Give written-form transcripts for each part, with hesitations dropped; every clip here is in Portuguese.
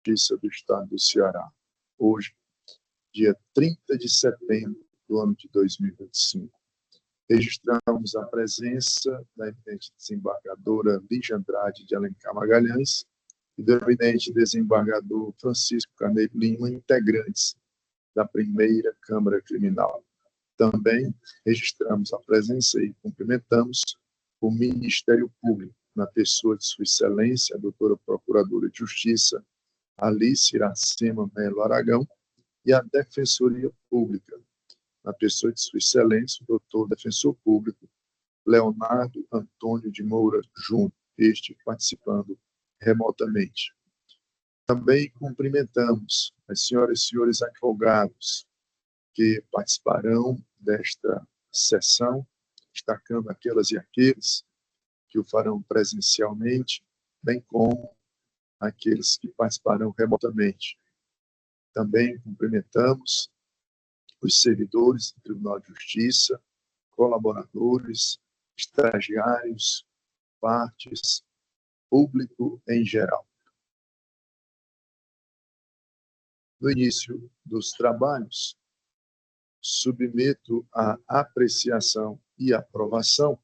Justiça do Estado do Ceará. Hoje, dia 30 de setembro do ano de 2025, registramos a presença da eminente desembargadora Lígia Andrade de Alencar Magalhães e do eminente desembargador Francisco Carneiro Lima, integrantes da primeira Câmara Criminal. Também registramos a presença e cumprimentamos o Ministério Público, na pessoa de Sua Excelência, a doutora Procuradora de Justiça, Alice Iracema Melo Aragão, e a Defensoria Pública, na pessoa de Sua Excelência, o doutor Defensor Público, Leonardo Antônio de Moura Júnior, este participando remotamente. Também cumprimentamos as senhoras e senhores advogados que participarão desta sessão, destacando aquelas e aqueles que o farão presencialmente, bem como aqueles que participarão remotamente. Também cumprimentamos os servidores do Tribunal de Justiça, colaboradores, estagiários, partes, público em geral. No início dos trabalhos, submeto à apreciação e aprovação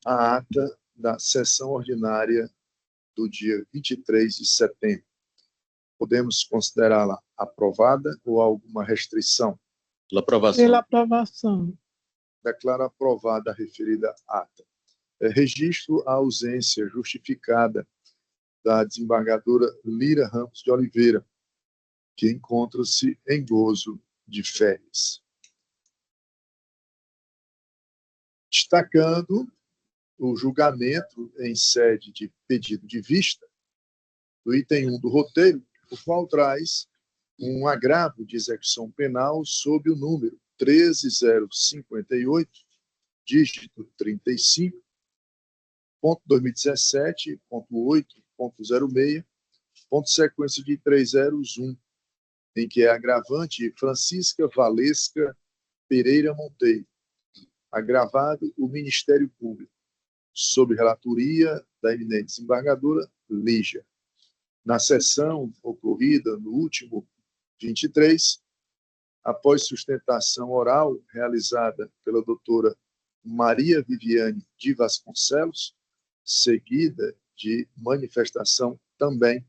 a ata da sessão ordinária do dia 23 de setembro. Podemos considerá-la aprovada ou alguma restrição? Pela aprovação. Pela aprovação. Declaro aprovada a referida ata. Registro a ausência justificada da desembargadora Lira Ramos de Oliveira, que encontra-se em gozo de férias. Destacando o julgamento em sede de pedido de vista do item 1 do roteiro, o qual traz um agravo de execução penal sob o número 13058, dígito 35.2017.8.06, ponto sequência de 301, em que é agravante Francisca Valesca Pereira Monteiro, agravado o Ministério Público, sob relatoria da eminente desembargadora Lígia. Na sessão ocorrida no último 23, após sustentação oral realizada pela doutora Maria Viviane de Vasconcelos, seguida de manifestação também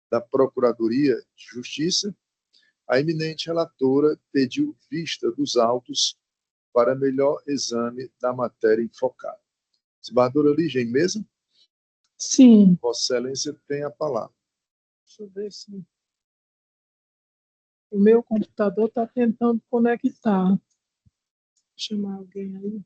da Procuradoria de Justiça, a eminente relatora pediu vista dos autos para melhor exame da matéria enfocada. Desembargadora Lígia, em mesa? Sim. Vossa Excelência tem a palavra. Deixa eu ver se... O meu computador está tentando conectar. Vou chamar alguém aí.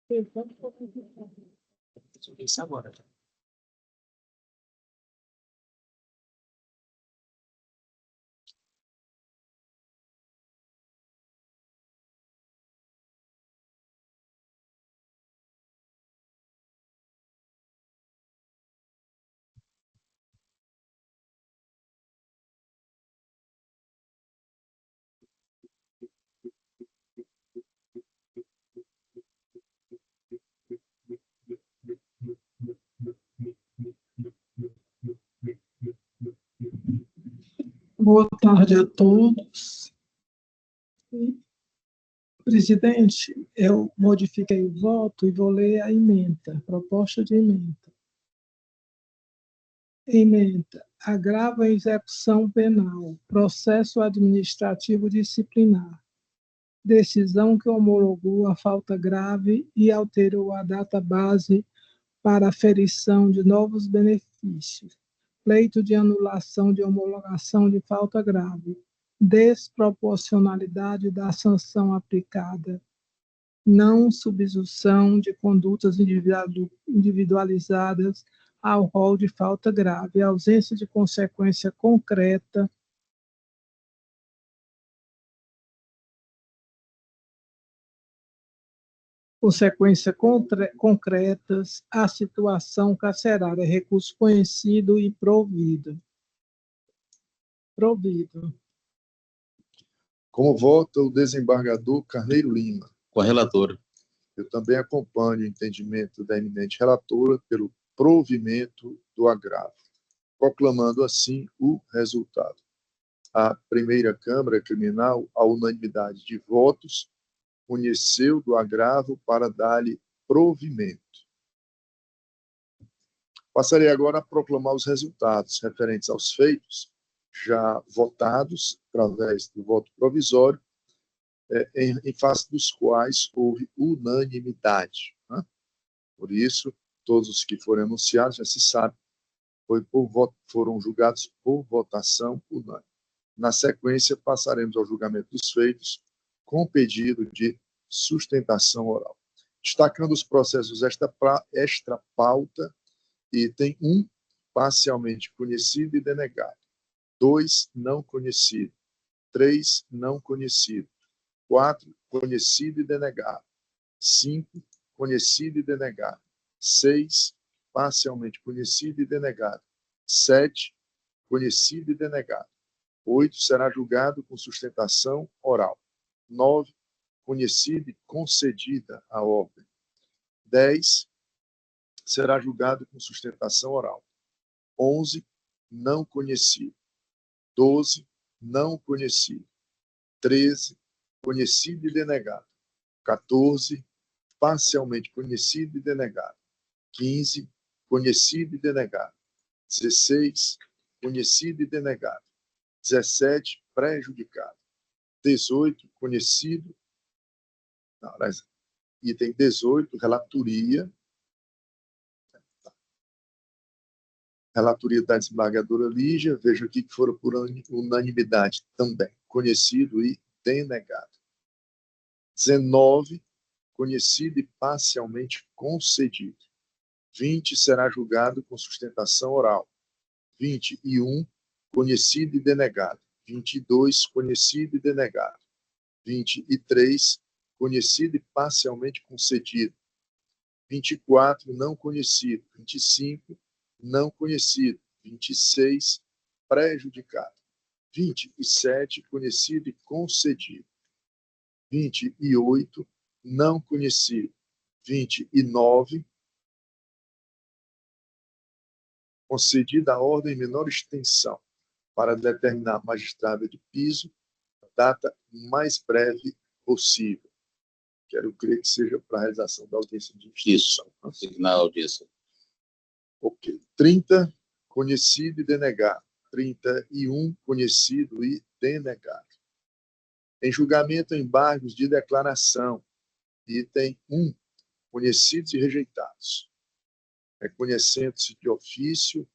Tentando conectar. Isso agora. Boa tarde a todos. Presidente, eu modifiquei o voto e vou ler a emenda, proposta de emenda. Emenda. Agrava a execução penal, processo administrativo disciplinar. Decisão que homologou a falta grave e alterou a data base para aferição de novos benefícios. Pleito de anulação de homologação de falta grave. Desproporcionalidade da sanção aplicada. Não subsunção de condutas individualizadas ao rol de falta grave. Ausência de consequência concreta. Consequências concretas à situação carcerária, recurso conhecido e provido. Provido. Como vota o desembargador Carneiro Lima? Com a relatora. Eu também acompanho o entendimento da eminente relatora pelo provimento do agravo, proclamando assim o resultado. A primeira Câmara Criminal, à unanimidade de votos, conheceu do agravo para dar-lhe provimento. Passarei agora a proclamar os resultados referentes aos feitos já votados, através do voto provisório, em face dos quais houve unanimidade. Né? Por isso, todos os que foram anunciados, já se sabe, foram julgados por votação unânime. Na sequência, passaremos ao julgamento dos feitos com pedido de sustentação oral. Destacando os processos extra pauta, item 1, parcialmente conhecido e denegado. 2, não conhecido. 3, não conhecido. 4, conhecido e denegado. 5, conhecido e denegado. 6, parcialmente conhecido e denegado. 7, conhecido e denegado. 8, será julgado com sustentação oral. 9, conhecida e concedida a ordem. 10, será julgado com sustentação oral. 11, não conhecido. 12, não conhecido. 13, conhecido e denegado. 14, parcialmente conhecido e denegado. 15, conhecido e denegado. 16, conhecido e denegado. 17, prejudicado. 18, conhecido. Não, item 18, relatoria. Relatoria da desembargadora Lígia. Vejo aqui que foram por unanimidade também. Conhecido e denegado. 19, conhecido e parcialmente concedido. 20, será julgado com sustentação oral. 21, conhecido e denegado. 22, conhecido e denegado. 23, conhecido e parcialmente concedido. 24, não conhecido. 25, não conhecido. 26, prejudicado. 27, conhecido e concedido. 28, não conhecido. 29, concedida a ordem em menor extensão para determinar magistrada de piso a data mais breve possível. Quero crer que seja para a realização da audiência de instrução. Isso, signar a audiência. Ok. 30, conhecido e denegado. 31, conhecido e denegado. Em julgamento, embargos de declaração. Item 1, conhecidos e rejeitados. Reconhecendo-se de ofício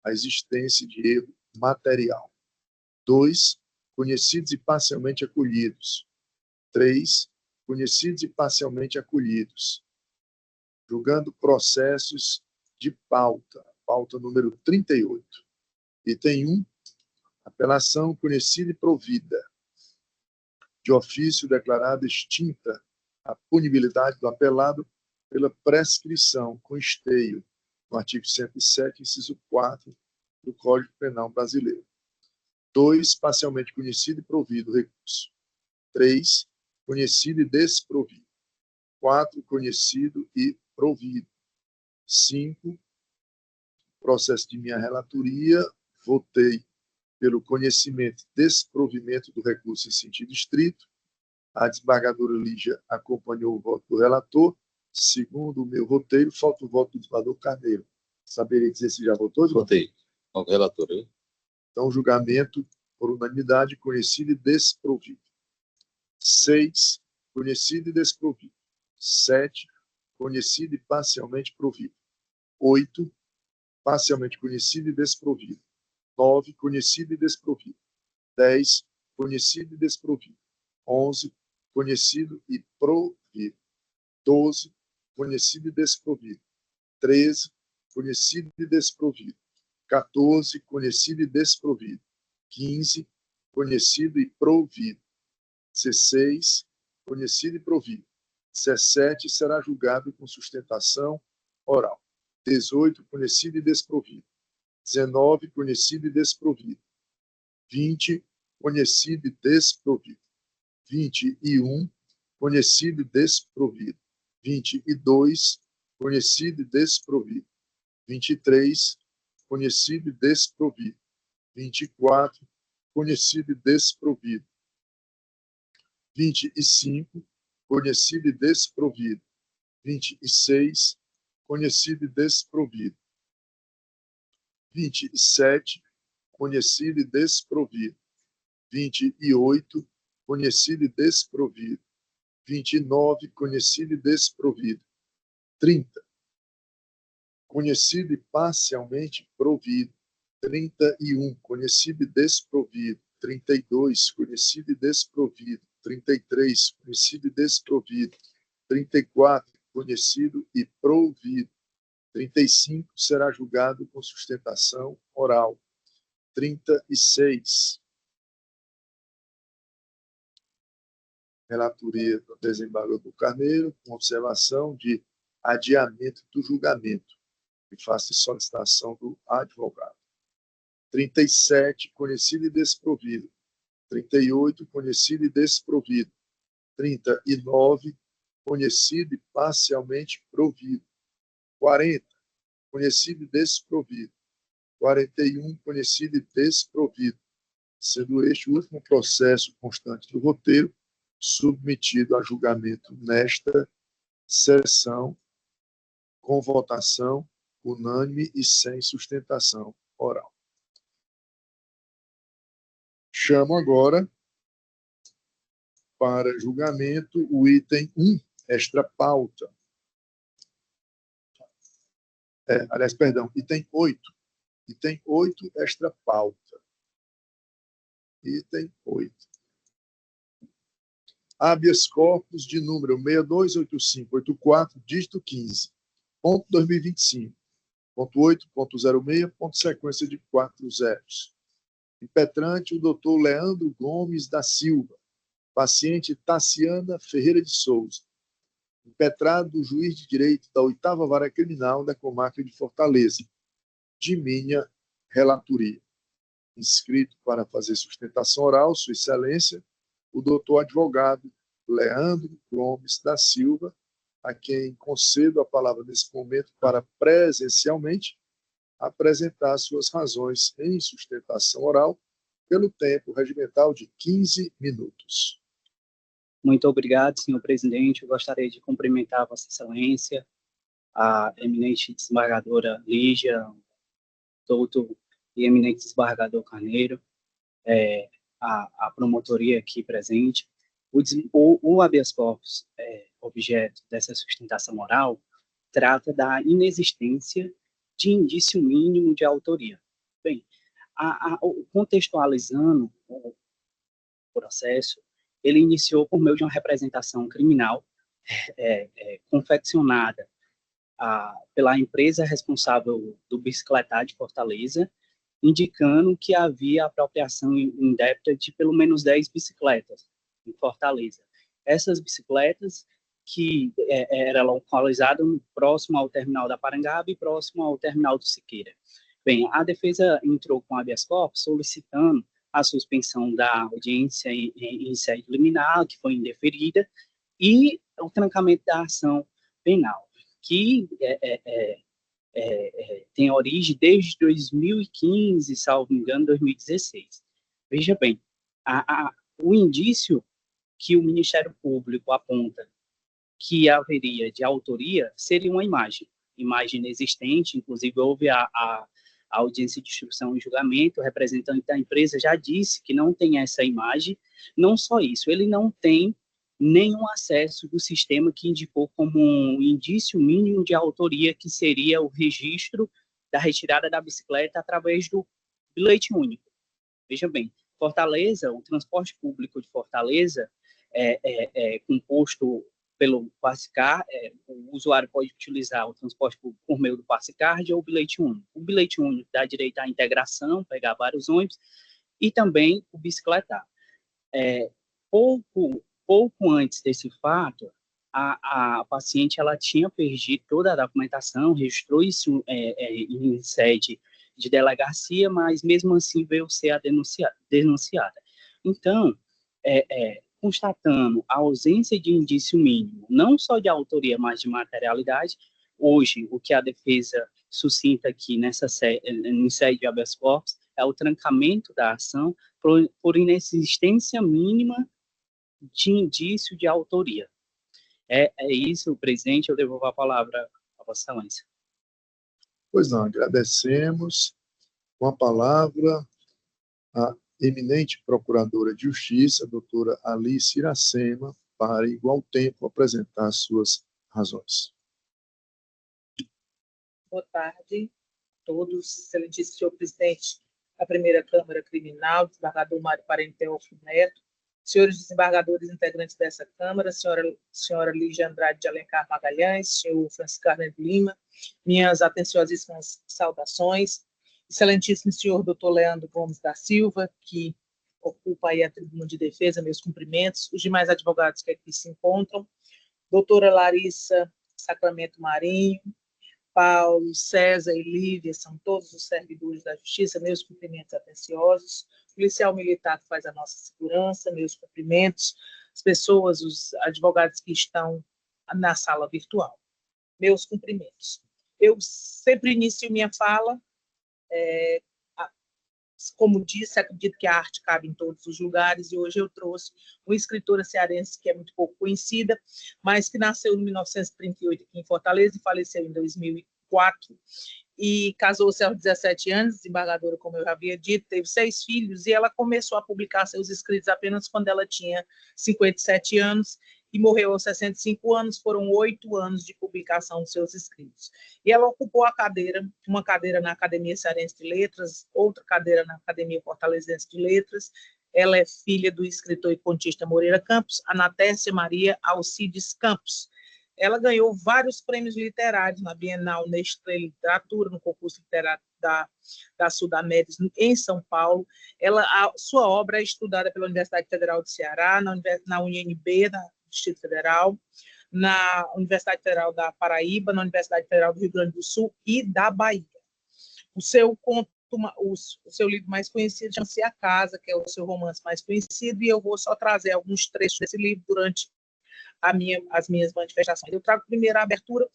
a existência de erro material. 2, conhecidos e parcialmente acolhidos. 3, conhecidos e parcialmente acolhidos. Julgando processos de pauta número 38. Item 1, apelação conhecida e provida. De ofício declarada extinta a punibilidade do apelado pela prescrição com esteio, no artigo 107, inciso 4 do Código Penal Brasileiro. 2, parcialmente conhecido e provido o recurso. 3, conhecido e desprovido. 4, conhecido e provido. 5, processo de minha relatoria, votei pelo conhecimento e desprovimento do recurso em sentido estrito. A desembargadora Lígia acompanhou o voto do relator. Segundo o meu roteiro, falta o voto do desembargador Carneiro. Saberia dizer se já votou? Votei. Com o relator. Então, julgamento por unanimidade, conhecido e desprovido. 6, conhecido e desprovido. 7, conhecido e parcialmente provido. 8, parcialmente conhecido e desprovido. 9, conhecido e desprovido. 10, conhecido e desprovido. 11, conhecido e provido. 12, conhecido e desprovido. 13, conhecido e desprovido. 14, conhecido e desprovido. 15, conhecido e provido. 16, conhecido e provido. 17, será julgado com sustentação oral. 18, conhecido e desprovido. 19, conhecido e desprovido. 20, conhecido e desprovido. 21, conhecido e desprovido. 22, conhecido e desprovido. 23, conhecido e desprovido. 24, conhecido e desprovido. 25, conhecido e desprovido. 26, conhecido e desprovido. 27, conhecido e desprovido. 28, conhecido e desprovido. 29, conhecido e desprovido. 30, conhecido e parcialmente provido. 31, conhecido e desprovido. 32, conhecido e desprovido. 33, conhecido e desprovido. 34, conhecido e provido. 35, será julgado com sustentação oral. 36, relatoria do desembargador Carneiro, com observação de adiamento do julgamento, e faça solicitação do advogado. 37, conhecido e desprovido. 38, conhecido e desprovido. 39, conhecido e parcialmente provido. 40, conhecido e desprovido. 41, conhecido e desprovido, sendo este o último processo constante do roteiro submetido a julgamento nesta sessão, com votação unânime e sem sustentação oral. Chamo agora para julgamento o item 1, extra pauta. Item 8. Item 8, extra pauta. Item 8. Habeas corpus de número 628584, dígito 15, ponto 2025, ponto 8.06, ponto sequência de 4 zeros. Impetrante, o doutor Leandro Gomes da Silva. Paciente, Tassiana Ferreira de Souza. Impetrado, o juiz de direito da 8ª Vara Criminal da Comarca de Fortaleza. De minha relatoria. Inscrito para fazer sustentação oral, Sua Excelência, o doutor advogado Leandro Gomes da Silva, a quem concedo a palavra nesse momento para presencialmente apresentar suas razões em sustentação oral pelo tempo regimental de 15 minutos. Muito obrigado, senhor presidente. Eu gostaria de cumprimentar Vossa Excelência, a eminente desembargadora Lígia, doutor e eminente desembargador Carneiro, a promotoria aqui presente. O habeas corpus, objeto dessa sustentação oral, trata da inexistência de indício mínimo de autoria. Bem, contextualizando o processo, ele iniciou por meio de uma representação criminal confeccionada pela empresa responsável do bicicletário de Fortaleza, indicando que havia apropriação indébita de pelo menos 10 bicicletas em Fortaleza. Essas bicicletas que eram localizadas próximo ao terminal da Parangaba e próximo ao terminal do Siqueira. Bem, a defesa entrou com habeas corpus solicitando a suspensão da audiência em sede liminar, que foi indeferida, e o trancamento da ação penal, que tem origem desde 2015, salvo engano, 2016. Veja bem, o indício que o Ministério Público aponta que haveria de autoria seria uma imagem inexistente. Inclusive houve a audiência de instrução e julgamento, o representante da empresa já disse que não tem essa imagem. Não só isso, ele não tem nenhum acesso do sistema que indicou como um indício mínimo de autoria, que seria o registro da retirada da bicicleta através do bilhete único. Veja bem, Fortaleza, o transporte público de Fortaleza é composto pelo Passicar. O usuário pode utilizar o transporte público por meio do Passicard ou o bilhete único. O bilhete único dá direito à integração, pegar vários ônibus, e também o bicicletário. Pouco antes desse fato, a paciente ela tinha perdido toda a documentação, registrou isso em sede de delegacia, mas mesmo assim veio ser a denunciada. Então, constatando a ausência de indício mínimo, não só de autoria, mas de materialidade, hoje, o que a defesa suscita aqui em sede de habeas corpus é o trancamento da ação por inexistência mínima de indício de autoria. É isso, presidente, eu devolvo a palavra a Vossa Excelência. Pois não, agradecemos. Com a palavra, a eminente Procuradora de Justiça, a doutora Alice Iracema, para, em igual tempo, apresentar suas razões. Boa tarde a todos, excelentíssimo senhor presidente da primeira Câmara Criminal, desembargador Mário Parenteófilo Neto, senhores desembargadores integrantes dessa Câmara, senhora Lígia Andrade de Alencar Magalhães, senhor Francisco Arnedo Lima, minhas atenciosíssimas saudações, excelentíssimo senhor doutor Leandro Gomes da Silva, que ocupa aí a tribuna de defesa, meus cumprimentos, os demais advogados que aqui se encontram, doutora Larissa Sacramento Marinho, Paulo, César e Lívia, são todos os servidores da Justiça, meus cumprimentos atenciosos, policial militar que faz a nossa segurança, meus cumprimentos, as pessoas, os advogados que estão na sala virtual, meus cumprimentos. Eu sempre inicio minha fala, como disse, acredito que a arte cabe em todos os lugares, e hoje eu trouxe uma escritora cearense que é muito pouco conhecida, mas que nasceu em 1938 aqui em Fortaleza e faleceu em 2004, e casou-se aos 17 anos, desembargadora, como eu já havia dito, teve 6 filhos, e ela começou a publicar seus escritos apenas quando ela tinha 57 anos, e morreu aos 65 anos, foram 8 anos de publicação dos seus escritos. E ela ocupou a cadeira, uma cadeira na Academia Cearense de Letras, outra cadeira na Academia Fortalezense de Letras. Ela é filha do escritor e contista Moreira Campos, Anatécia Maria Alcides Campos. Ela ganhou vários prêmios literários na Bienal Nestlé Literatura, no concurso literário da Sudamérica, em São Paulo. A sua obra é estudada pela Universidade Federal do Ceará, na UNB, na Distrito Federal, na Universidade Federal da Paraíba, na Universidade Federal do Rio Grande do Sul e da Bahia. O seu livro mais conhecido chama-se A Casa, que é o seu romance mais conhecido, e eu vou só trazer alguns trechos desse livro durante as minhas manifestações. Eu trago primeiro a abertura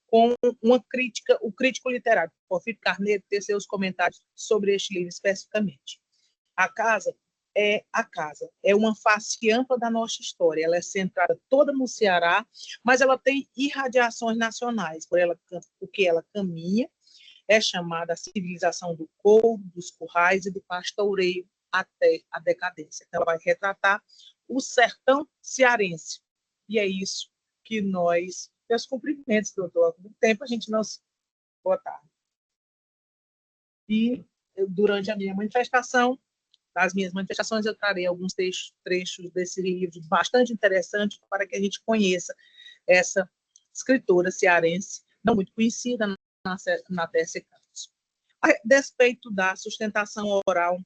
com uma crítica, o crítico literário, Porfírio Carneiro, ter seus comentários sobre este livro especificamente. A Casa é uma face ampla da nossa história. Ela é centrada toda no Ceará, mas ela tem irradiações nacionais, porque ela caminha, é chamada a civilização do couro, dos currais e do pastoreio até a decadência. Então, ela vai retratar o sertão cearense. E é isso que nós... Meus cumprimentos, doutor. Do tempo a gente não se... Boa tarde. E durante a minha manifestação, nas minhas manifestações, eu trarei alguns trechos desse livro bastante interessante para que a gente conheça essa escritora cearense, não muito conhecida, Anatécia Campos. A despeito da sustentação oral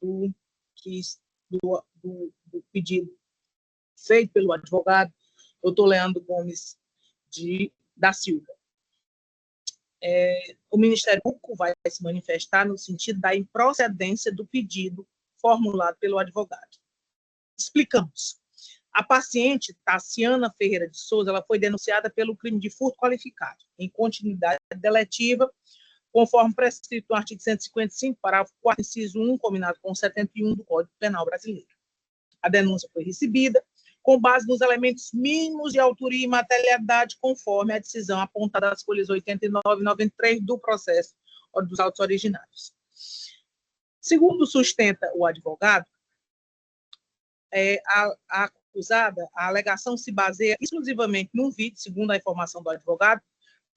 do pedido feito pelo advogado, doutor Leandro Gomes da Silva, o Ministério Público vai se manifestar no sentido da improcedência do pedido formulado pelo advogado. Explicamos. A paciente Tassiana Ferreira de Souza, ela foi denunciada pelo crime de furto qualificado, em continuidade deletiva, conforme prescrito no artigo 155, parágrafo 4º, inciso 1, combinado com 71 do Código Penal Brasileiro. A denúncia foi recebida com base nos elementos mínimos de autoria e materialidade, conforme a decisão apontada nas folhas 89 e 93 do processo dos autos originários. Segundo sustenta o advogado, a acusada, a alegação se baseia exclusivamente num vídeo, segundo a informação do advogado,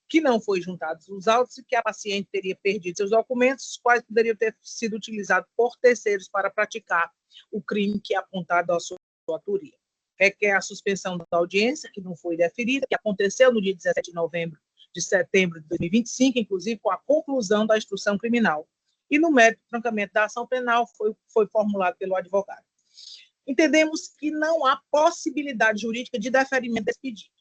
que não foi juntado os autos e que a paciente teria perdido seus documentos, os quais poderiam ter sido utilizados por terceiros para praticar o crime que é apontado à sua autoria. Requer a suspensão da audiência, que não foi deferida, que aconteceu no dia 17 de setembro de 2025, inclusive com a conclusão da instrução criminal. E no mérito do trancamento da ação penal foi formulado pelo advogado. Entendemos que não há possibilidade jurídica de deferimento desse pedido.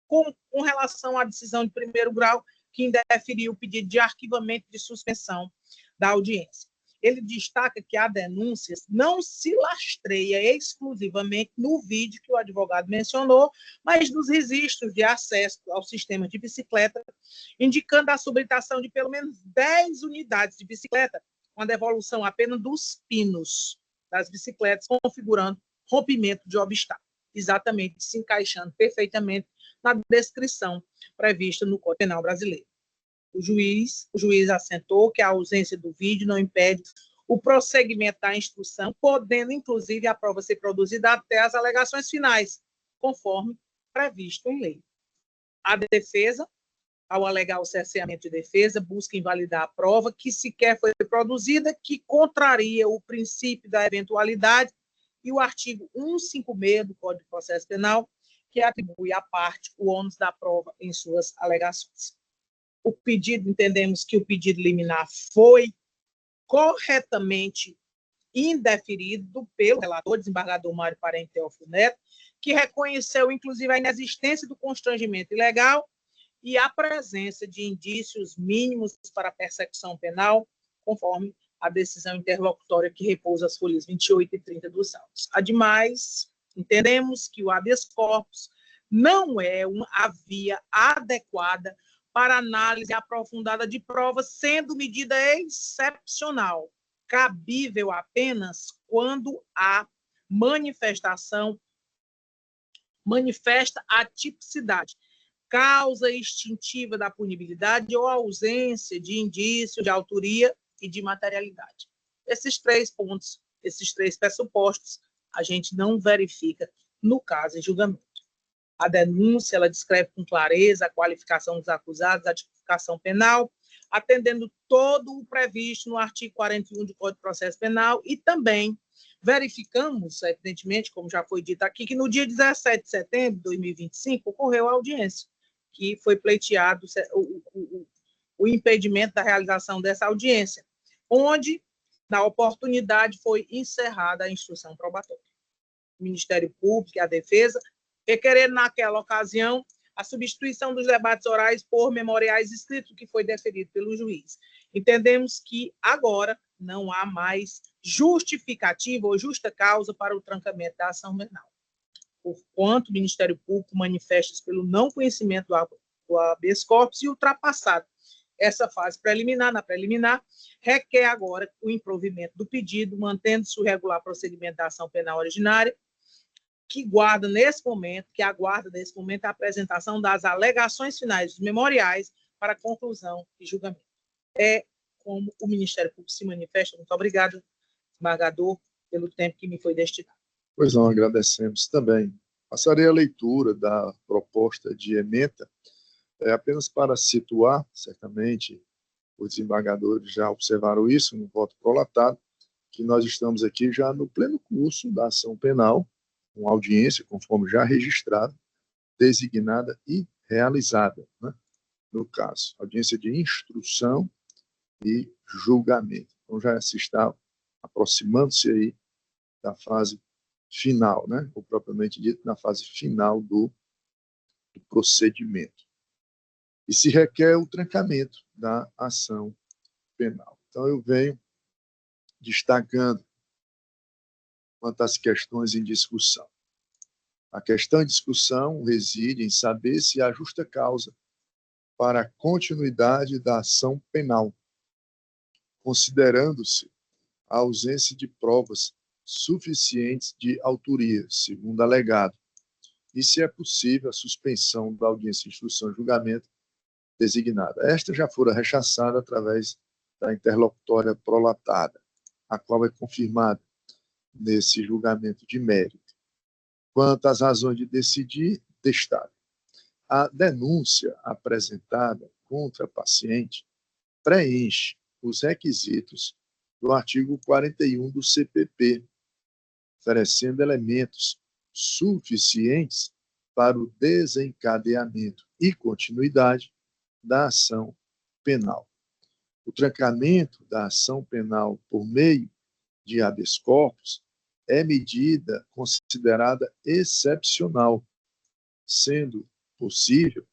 Com relação à decisão de primeiro grau, que indeferiu o pedido de arquivamento de suspensão da audiência. Ele destaca que a denúncia não se lastreia exclusivamente no vídeo que o advogado mencionou, mas nos registros de acesso ao sistema de bicicleta, indicando a sobretação de pelo menos 10 unidades de bicicleta, com a devolução apenas dos pinos das bicicletas, configurando rompimento de obstáculo, exatamente se encaixando perfeitamente na descrição prevista no Código Penal brasileiro. O juiz assentou que a ausência do vídeo não impede o prosseguimento da instrução, podendo, inclusive, a prova ser produzida até as alegações finais, conforme previsto em lei. A defesa, ao alegar o cerceamento de defesa, busca invalidar a prova que sequer foi produzida, que contraria o princípio da eventualidade e o artigo 156 do Código de Processo Penal, que atribui à parte o ônus da prova em suas alegações. O pedido, entendemos que o pedido liminar foi corretamente indeferido pelo relator, desembargador Mário Parente Teófilo Neto, que reconheceu, inclusive, a inexistência do constrangimento ilegal e a presença de indícios mínimos para a persecução penal, conforme a decisão interlocutória que repousa as folhas 28 e 30 dos autos. Ademais, entendemos que o habeas corpus não é a via adequada para análise aprofundada de provas, sendo medida excepcional, cabível apenas quando a manifesta a tipicidade, causa extintiva da punibilidade ou ausência de indício de autoria e de materialidade. Esses 3 pontos, esses 3 pressupostos, a gente não verifica no caso em julgamento. A denúncia, ela descreve com clareza a qualificação dos acusados, a tipificação penal, atendendo todo o previsto no artigo 41 do Código de Processo Penal e também verificamos, evidentemente, como já foi dito aqui, que no dia 17 de setembro de 2025 ocorreu a audiência, que foi pleiteado o impedimento da realização dessa audiência, onde, na oportunidade, foi encerrada a instrução probatória. O Ministério Público e a Defesa requerendo naquela ocasião a substituição dos debates orais por memoriais escritos, que foi deferido pelo juiz. Entendemos que agora não há mais justificativa ou justa causa para o trancamento da ação penal. Porquanto o Ministério Público manifesta-se pelo não conhecimento do habeas corpus e ultrapassado essa fase preliminar, na preliminar, requer agora o improvimento do pedido, mantendo-se o regular procedimento da ação penal originária, que aguarda nesse momento a apresentação das alegações finais dos memoriais para conclusão e julgamento. É como o Ministério Público se manifesta. Muito obrigado, desembargador, pelo tempo que me foi destinado. Pois não, agradecemos também. Passarei a leitura da proposta de ementa, apenas para situar, certamente, os desembargadores já observaram isso no voto prolatado, que nós estamos aqui já no pleno curso da ação penal, com audiência, conforme já registrado, designada e realizada, né? No caso, audiência de instrução e julgamento. Então, já se está aproximando-se aí da fase final, né? Ou propriamente dito, na fase final do procedimento. E se requer o trancamento da ação penal. Então, eu venho destacando quanto às questões em discussão. A questão em discussão reside em saber se há justa causa para a continuidade da ação penal, considerando-se a ausência de provas suficientes de autoria, segundo alegado, e se é possível a suspensão da audiência de instrução e julgamento designada. Esta já fora rechaçada através da interlocutória prolatada, a qual é confirmada nesse julgamento de mérito. Quanto às razões de decidir, destaque. A denúncia apresentada contra a paciente preenche os requisitos do artigo 41 do CPP, oferecendo elementos suficientes para o desencadeamento e continuidade da ação penal. O trancamento da ação penal por meio de habeas corpus é medida considerada excepcional, sendo possível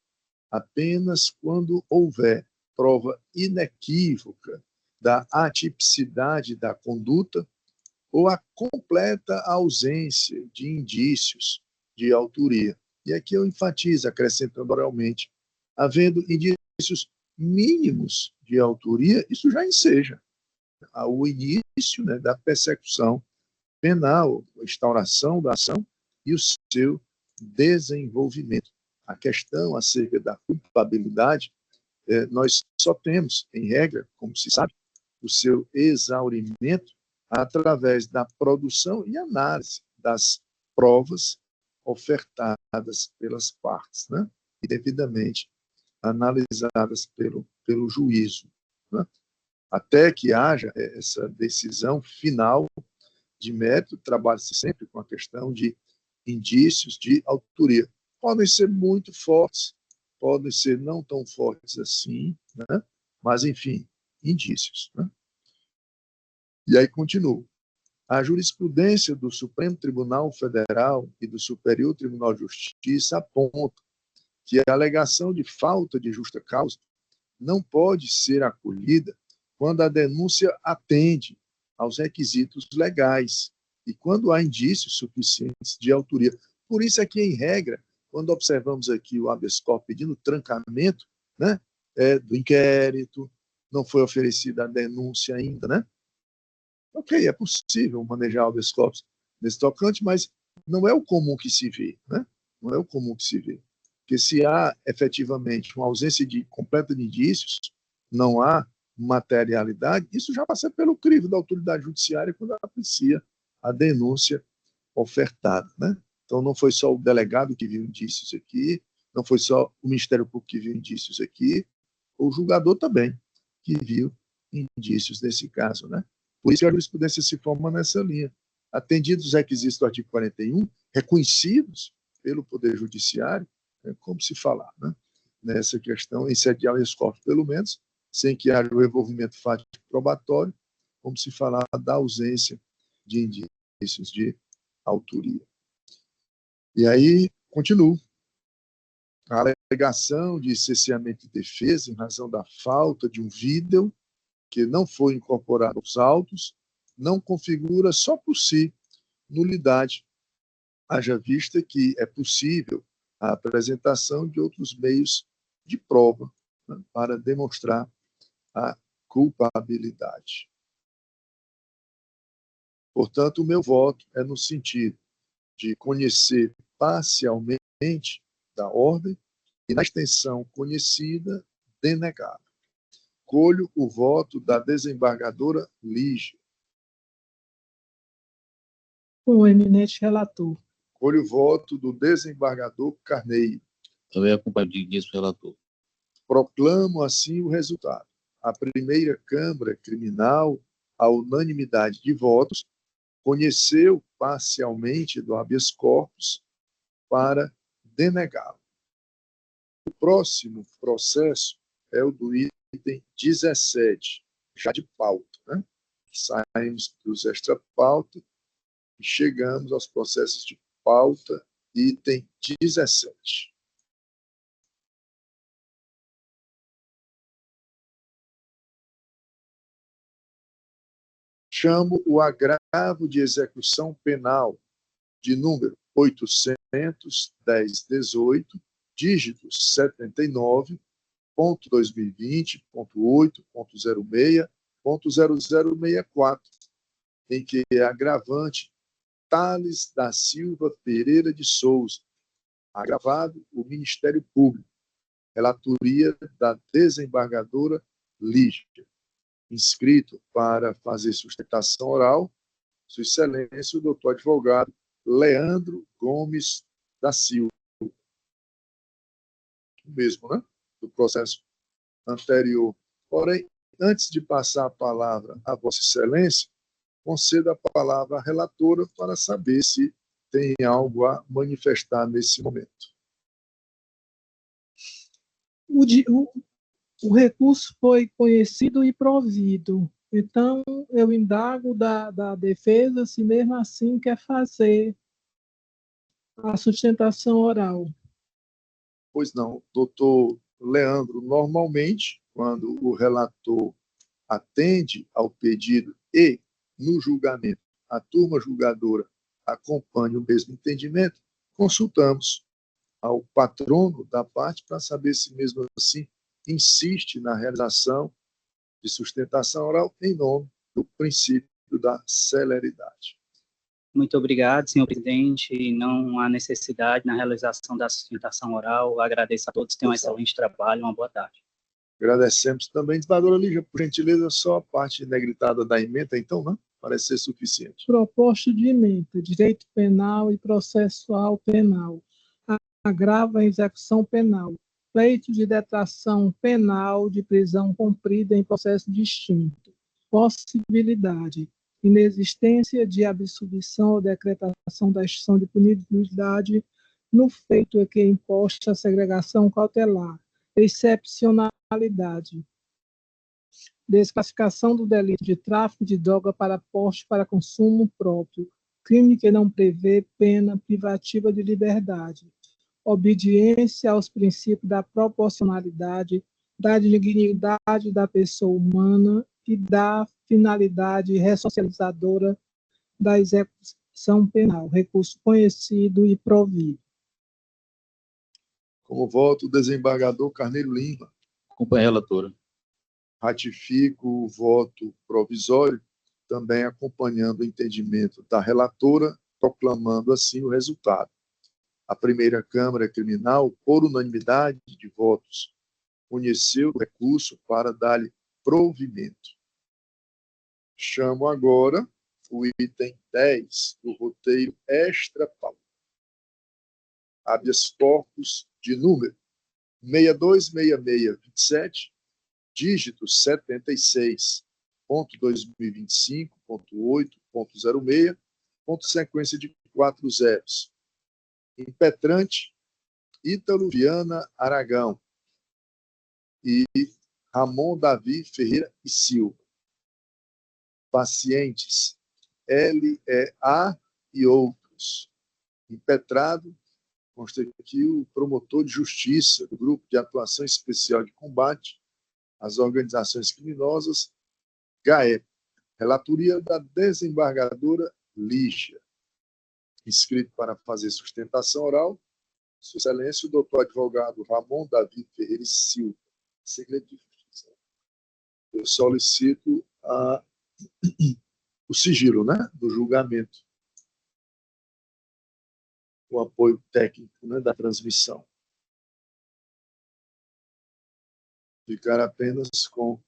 apenas quando houver prova inequívoca da atipicidade da conduta ou a completa ausência de indícios de autoria. E aqui eu enfatizo, acrescentando oralmente, havendo indícios mínimos de autoria, isso já enseja o início, né, da persecução penal, a instauração da ação e o seu desenvolvimento. A questão acerca da culpabilidade, nós só temos, em regra, como se sabe, o seu exaurimento através da produção e análise das provas ofertadas pelas partes, né? E devidamente analisadas pelo juízo, né? Até que haja essa decisão final de mérito, trabalha-se sempre com a questão de indícios de autoria. Podem ser muito fortes, podem ser não tão fortes assim, né? Mas, enfim, indícios, né? E aí continua. A jurisprudência do Supremo Tribunal Federal e do Superior Tribunal de Justiça aponta que a alegação de falta de justa causa não pode ser acolhida quando a denúncia atende aos requisitos legais e quando há indícios suficientes de autoria. Por isso é que, em regra, quando observamos aqui o habeas corpus pedindo trancamento, né, do inquérito, não foi oferecida a denúncia ainda, né? Ok, é possível manejar o habeas corpus nesse tocante, mas não é o comum que se vê, né? Não é o comum que se vê. Porque se há efetivamente uma ausência completa de indícios, não há materialidade, isso já passa pelo crivo da autoridade judiciária quando aprecia a denúncia ofertada, né? Então, não foi só o delegado que viu indícios aqui, não foi só o Ministério Público que viu indícios aqui, o julgador também, que viu indícios nesse caso, né? Por isso que a jurisprudência se forma nessa linha. Atendidos os requisitos do artigo 41, reconhecidos pelo Poder Judiciário, como se falar, né? Nessa questão, em sede de habeas corpus, pelo menos, sem que haja o envolvimento fático probatório, como se falar da ausência de indícios de autoria. E aí, continuo. A alegação de cesseamento de defesa em razão da falta de um vídeo que não foi incorporado aos autos não configura só por si nulidade, haja vista que é possível a apresentação de outros meios de prova, né, para demonstrar a culpabilidade. Portanto, o meu voto é no sentido de conhecer parcialmente da ordem e, na extensão conhecida, denegar. Colho o voto da desembargadora Lígia. Com o eminente relator. Colho o voto do desembargador Carneiro. Também acompanho disso, relator. Proclamo assim o resultado. A primeira Câmara Criminal, à unanimidade de votos, conheceu parcialmente do habeas corpus para denegá-lo. O próximo processo é o do item 17, já de pauta, né? Saímos dos extra-pauta e chegamos aos processos de pauta, item 17. Chamo o agravo de execução penal de número 800-1018, dígito 79.2020.8.06.0064, em que é agravante Thales da Silva Pereira de Souza, agravado o Ministério Público, relatoria da desembargadora Lígia. Inscrito para fazer sustentação oral, Sua Excelência, o doutor advogado Leandro Gomes da Silva. O mesmo, né? Do processo anterior. Porém, antes de passar a palavra à Vossa Excelência, conceda a palavra à relatora para saber se tem algo a manifestar nesse momento. O recurso foi conhecido e provido. Então, eu indago da defesa se mesmo assim quer fazer a sustentação oral. Pois não, doutor Leandro, normalmente, quando o relator atende ao pedido e, no julgamento, a turma julgadora acompanha o mesmo entendimento, consultamos ao patrono da parte para saber se, mesmo assim, insiste na realização de sustentação oral em nome do princípio da celeridade. Muito obrigado, senhor presidente. Não há necessidade na realização da sustentação oral. Agradeço a todos, tenham um excelente trabalho, uma boa tarde. Agradecemos também. Desembargadora Lígia, por gentileza, só a parte negritada da emenda, então, não? Parece ser suficiente. Proposta de emenda, direito penal e processual penal. Agrava a execução penal. Pleito de detração penal de prisão cumprida em processo distinto. Possibilidade. Inexistência de absolvição ou decretação da extinção de punibilidade no feito em que imposta a segregação cautelar. Excepcionalidade. Desclassificação do delito de tráfico de droga para porte para consumo próprio. Crime que não prevê pena privativa de liberdade. Obediência aos princípios da proporcionalidade, da dignidade da pessoa humana e da finalidade ressocializadora da execução penal, recurso conhecido e provido. Como voto, o desembargador Carneiro Lima. Acompanhe a relatora. Ratifico o voto provisório, também acompanhando o entendimento da relatora, proclamando assim o resultado. A primeira Câmara Criminal, por unanimidade de votos, conheceu o recurso para dar-lhe provimento. Chamo agora o item 10 do roteiro extra-pauta. Habeas corpus de número 626627, dígito 76.2025.8.06, ponto sequência de 4 zeros. Impetrante Ítalo Viana Aragão e Ramon Davi Ferreira e Silva. Pacientes LEA e outros. Impetrado, consta aqui o promotor de justiça do Grupo de Atuação Especial de Combate às Organizações Criminosas, GAEP. Relatoria da desembargadora Lígia. Inscrito para fazer sustentação oral, Sua Excelência, o doutor advogado Ramon Davi Ferreira e Silva, segredo de justiça. Eu solicito o sigilo, né, do julgamento, o apoio técnico, né, da transmissão. Ficar apenas com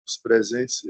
os presentes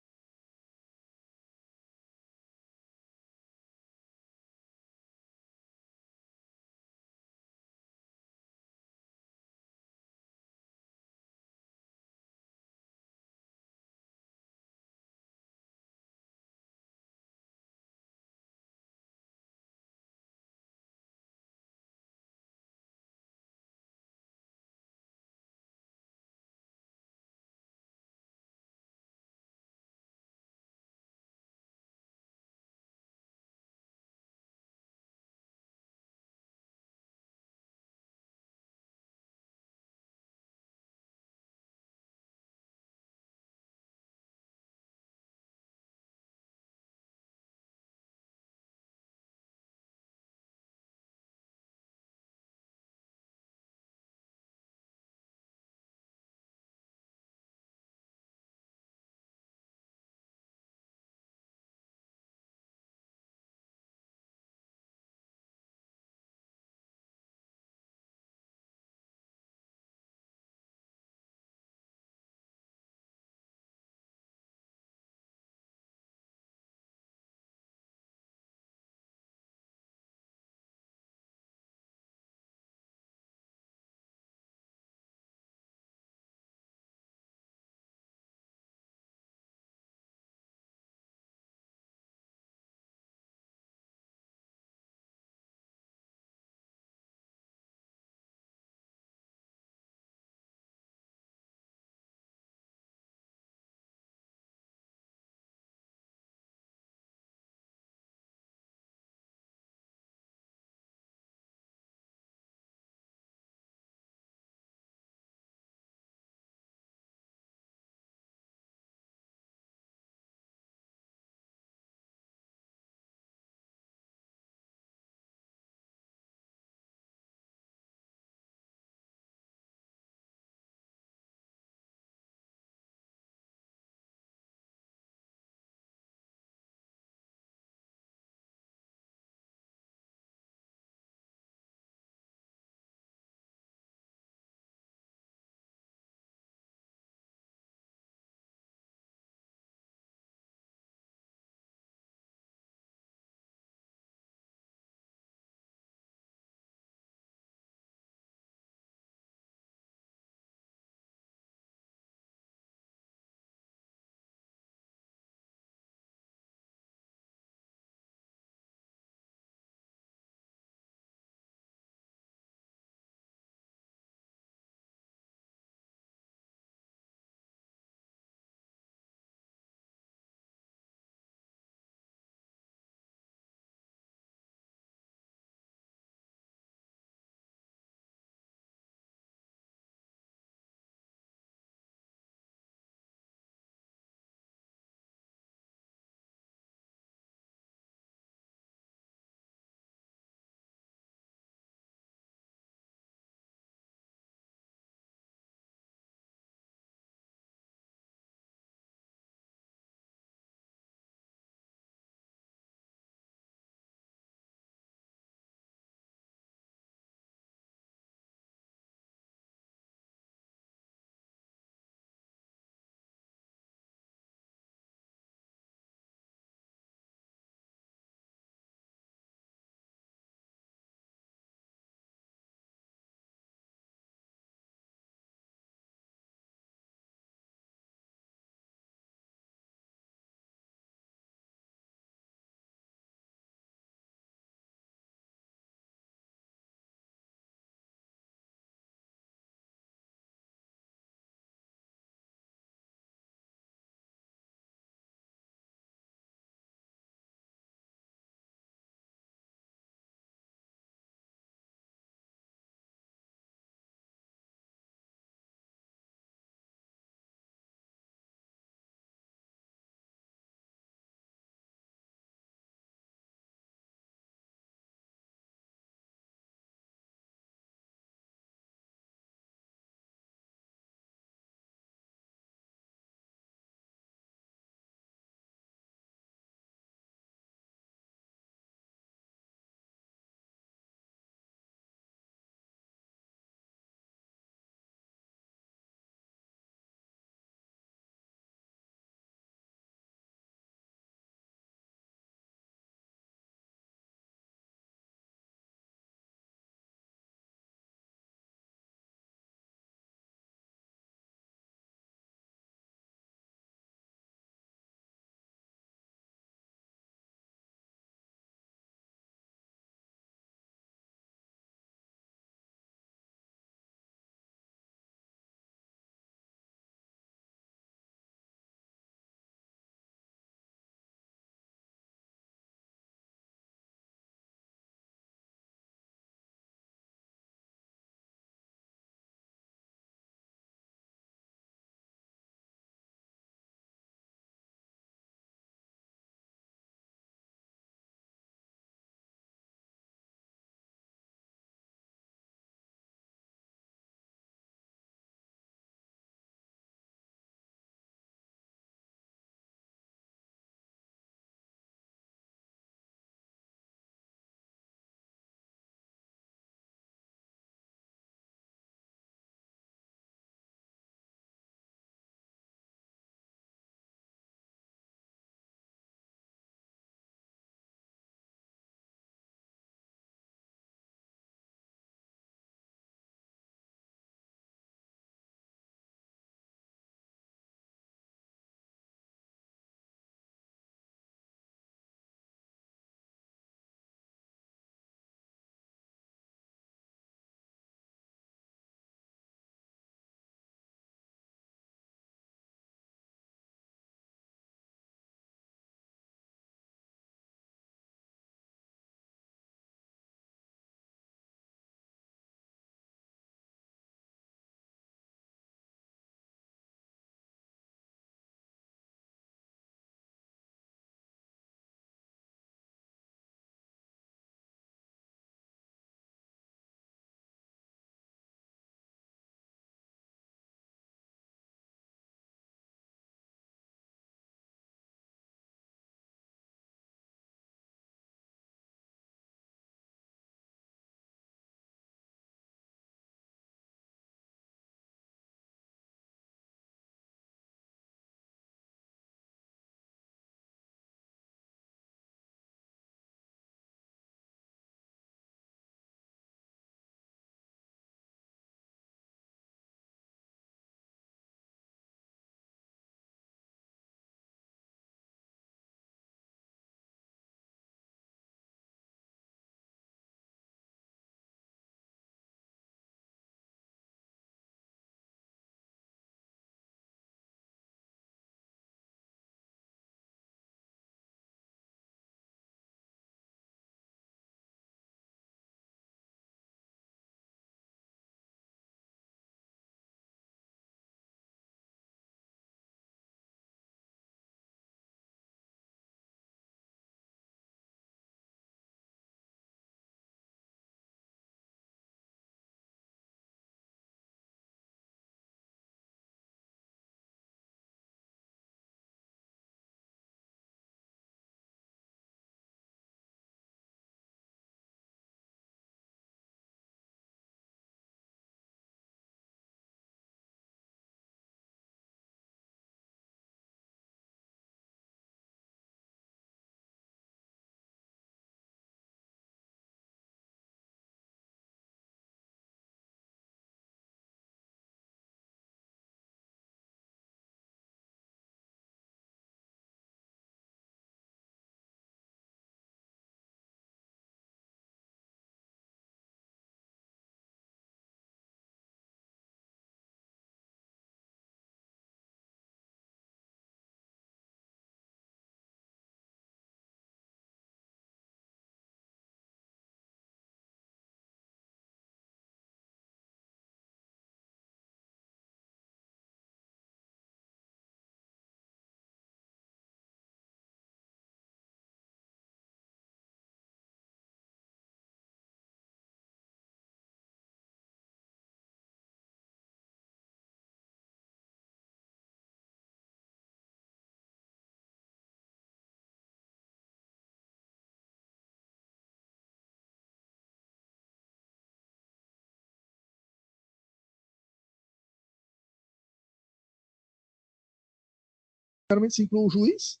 necessariamente se inclui um juiz,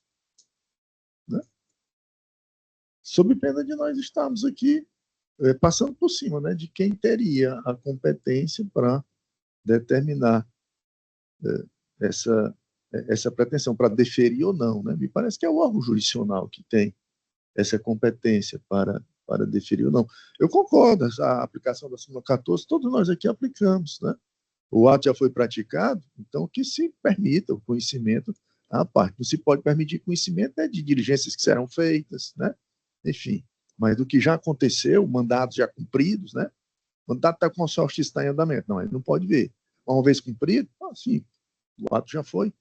né? Sob pena de nós estarmos aqui passando por cima, né, de quem teria a competência para determinar essa pretensão, para deferir ou não. Né? Me parece que é o órgão jurisdicional que tem essa competência para deferir ou não. Eu concordo, a aplicação da súmula 14, todos nós aqui aplicamos. Né? O ato já foi praticado, então que se permita o conhecimento à parte. Não se pode permitir conhecimento de diligências que serão feitas, né? Enfim, mas do que já aconteceu, mandados já cumpridos, né? O mandato da consórcio está em andamento. Não, ele não pode ver. Uma vez cumprido, sim, o ato já foi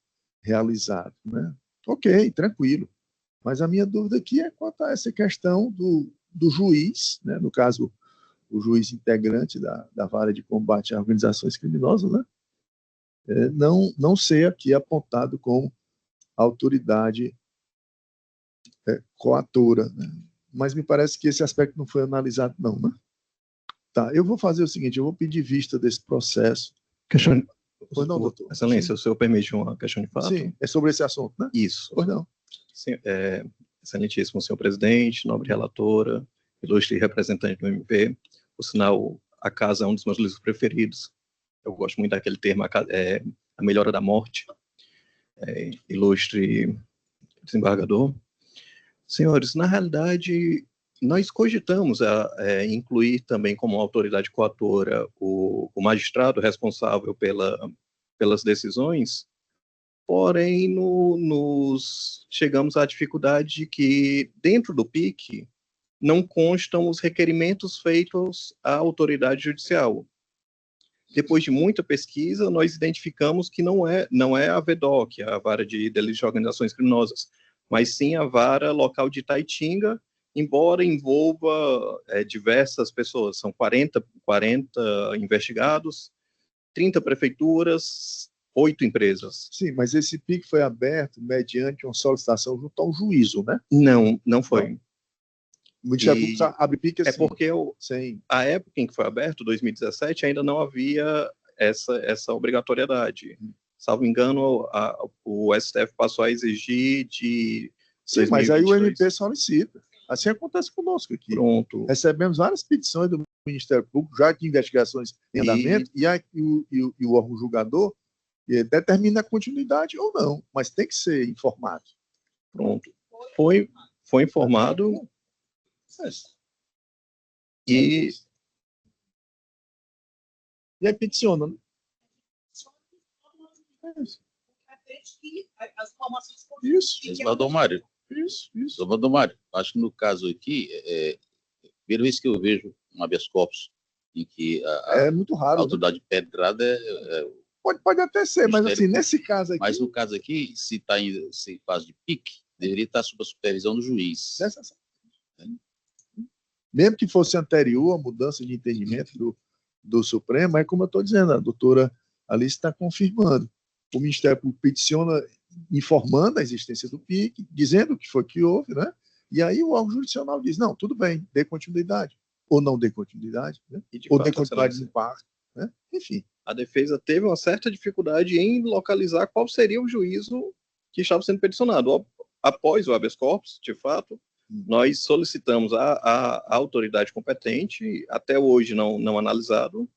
realizado, né? Ok, tranquilo. Mas a minha dúvida aqui é quanto a essa questão do juiz, né? No caso, o juiz integrante da vara de combate a organizações criminosas, né? Não ser aqui apontado como autoridade coatora, né? Mas me parece que esse aspecto não foi analisado, não, né? Tá, eu vou fazer o seguinte, eu vou pedir vista desse processo. Questão... Pois não, doutor? Excelência, o senhor permite uma questão de fato? Sim, é sobre esse assunto, né? Isso. Pois não. Sim, excelentíssimo senhor presidente, nobre relatora, ilustre representante do MP, por sinal, a casa é um dos meus livros preferidos. Eu gosto muito daquele termo, a melhora da morte. Ilustre desembargador. Senhores, na realidade, nós cogitamos incluir também como autoridade coatora o magistrado responsável pelas decisões, porém nos chegamos à dificuldade de que dentro do PIC não constam os requerimentos feitos à autoridade judicial. Depois de muita pesquisa, nós identificamos que não é a VDOC, a Vara de Delitos de Organizações Criminosas, mas sim a Vara Local de Itaitinga, embora envolva diversas pessoas. São 40 investigados, 30 prefeituras, 8 empresas. Sim, mas esse PIC foi aberto mediante uma solicitação junto ao juízo, né? Não foi. Não. O Ministério Público abre PIC assim. É porque a época em que foi aberto, 2017, ainda não havia essa obrigatoriedade. Salvo engano, o STF passou a exigir de... Sim, 2022. Mas aí o MP solicita. Assim acontece conosco aqui. Pronto. Recebemos várias petições do Ministério Público, já de investigações em andamento, e o órgão julgador determina a continuidade ou não, mas tem que ser informado. Pronto. Foi informado. E aí peticiona, né? Isso. Desembargador Mário. Isso. Desembargador Mário, acho que no caso aqui, primeira vez que eu vejo um habeas corpus em que é muito raro, a autoridade pedrada pode até ser, mas assim, nesse caso aqui... Mas no caso aqui, se está em fase de pique, deveria estar sob a supervisão do juiz. Mesmo que fosse anterior à mudança de entendimento do Supremo, mas como eu estou dizendo, a doutora Alice está confirmando. O Ministério Público peticiona informando a existência do PIC, dizendo o que foi que houve, né? E aí o órgão jurisdicional diz, não, tudo bem, dê continuidade. Ou não dê continuidade, né? Ou dê continuidade em parte, né? Enfim. A defesa teve uma certa dificuldade em localizar qual seria o juízo que estava sendo peticionado. Após o habeas corpus, de fato, nós solicitamos a autoridade competente, até hoje não analisado,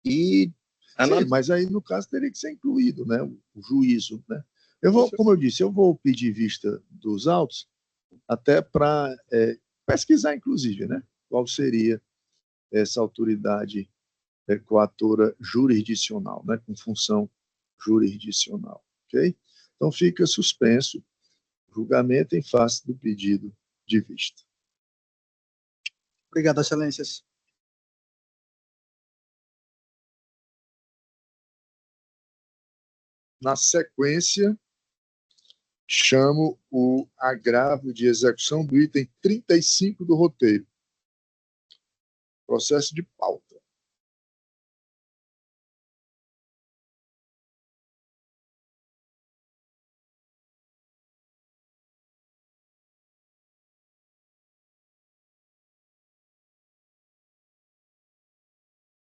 e... Sim, mas aí, no caso, teria que ser incluído, né, o juízo, né? Como eu disse, eu vou pedir vista dos autos, até para pesquisar, inclusive, né, qual seria essa autoridade coatora jurisdicional, né, com função jurisdicional, ok? Então, fica suspenso o julgamento em face do pedido de vista. Obrigado, excelências. Na sequência, chamo o agravo de execução do item 35 do roteiro. Processo de pauta.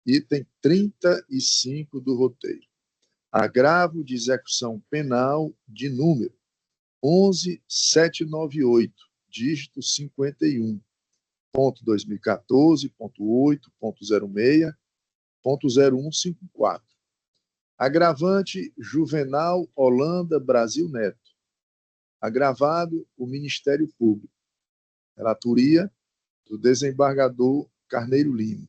Item 35 do roteiro. Agravo de execução penal de número 11798, dígito 51.2014.8.06.0154. Agravante Juvenal Holanda Brasil Neto. Agravado o Ministério Público. Relatoria do desembargador Carneiro Lima.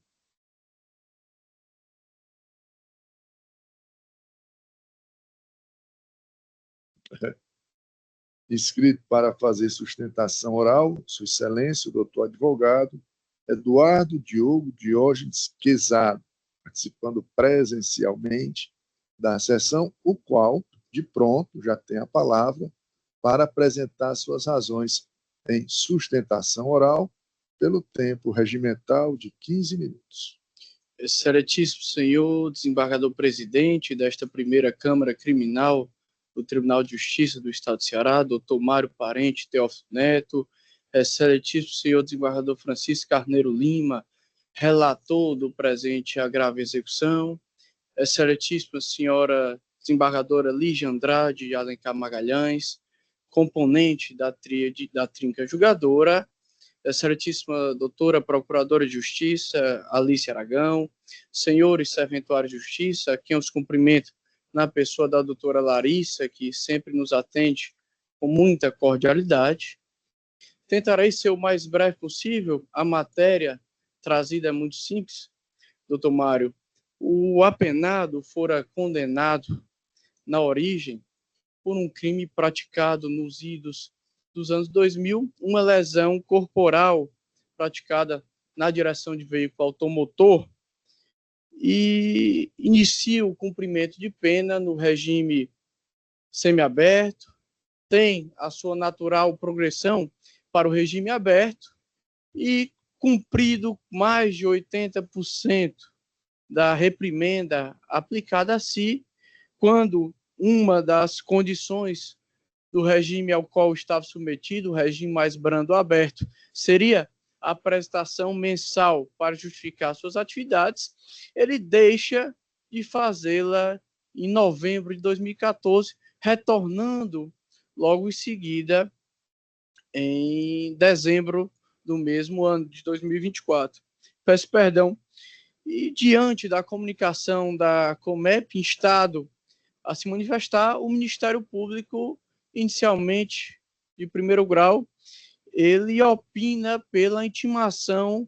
Inscrito para fazer sustentação oral, Sua Excelência, o doutor advogado Eduardo Diogo Diógenes Quezado, participando presencialmente da sessão, o qual, de pronto, já tem a palavra para apresentar suas razões em sustentação oral pelo tempo regimental de 15 minutos. Excelentíssimo senhor desembargador presidente desta primeira Câmara Criminal do Tribunal de Justiça do Estado do Ceará, doutor Mário Parente Teófilo Neto, excelentíssimo senhor desembargador Francisco Carneiro Lima, relator do presente agravo e execução, excelentíssima senhora desembargadora Lígia Andrade de Alencar Magalhães, componente da tríade da trinca julgadora, excelentíssima doutora procuradora de Justiça Alice Aragão, senhores serventuários de Justiça, a quem os cumprimento na pessoa da doutora Larissa, que sempre nos atende com muita cordialidade. Tentarei ser o mais breve possível. A matéria trazida é muito simples, doutor Mário. O apenado fora condenado na origem por um crime praticado nos idos dos anos 2000, uma lesão corporal praticada na direção de veículo automotor, e inicia o cumprimento de pena no regime semiaberto, tem a sua natural progressão para o regime aberto e, cumprido mais de 80% da reprimenda aplicada a si, quando uma das condições do regime ao qual estava submetido, o regime mais brando aberto, seria a apresentação mensal para justificar suas atividades, ele deixa de fazê-la em novembro de 2014, retornando logo em seguida em dezembro do mesmo ano de 2024. Peço perdão. E diante da comunicação da Comep, instado a se manifestar, o Ministério Público, inicialmente de primeiro grau, ele opina pela intimação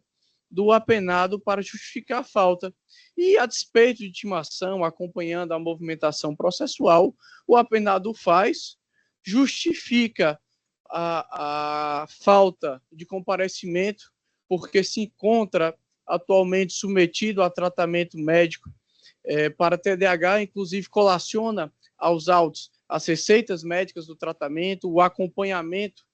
do apenado para justificar a falta. E, a despeito de intimação, acompanhando a movimentação processual, o apenado faz, justifica a falta de comparecimento, porque se encontra atualmente submetido a tratamento médico para TDAH, inclusive colaciona aos autos as receitas médicas do tratamento, o acompanhamento,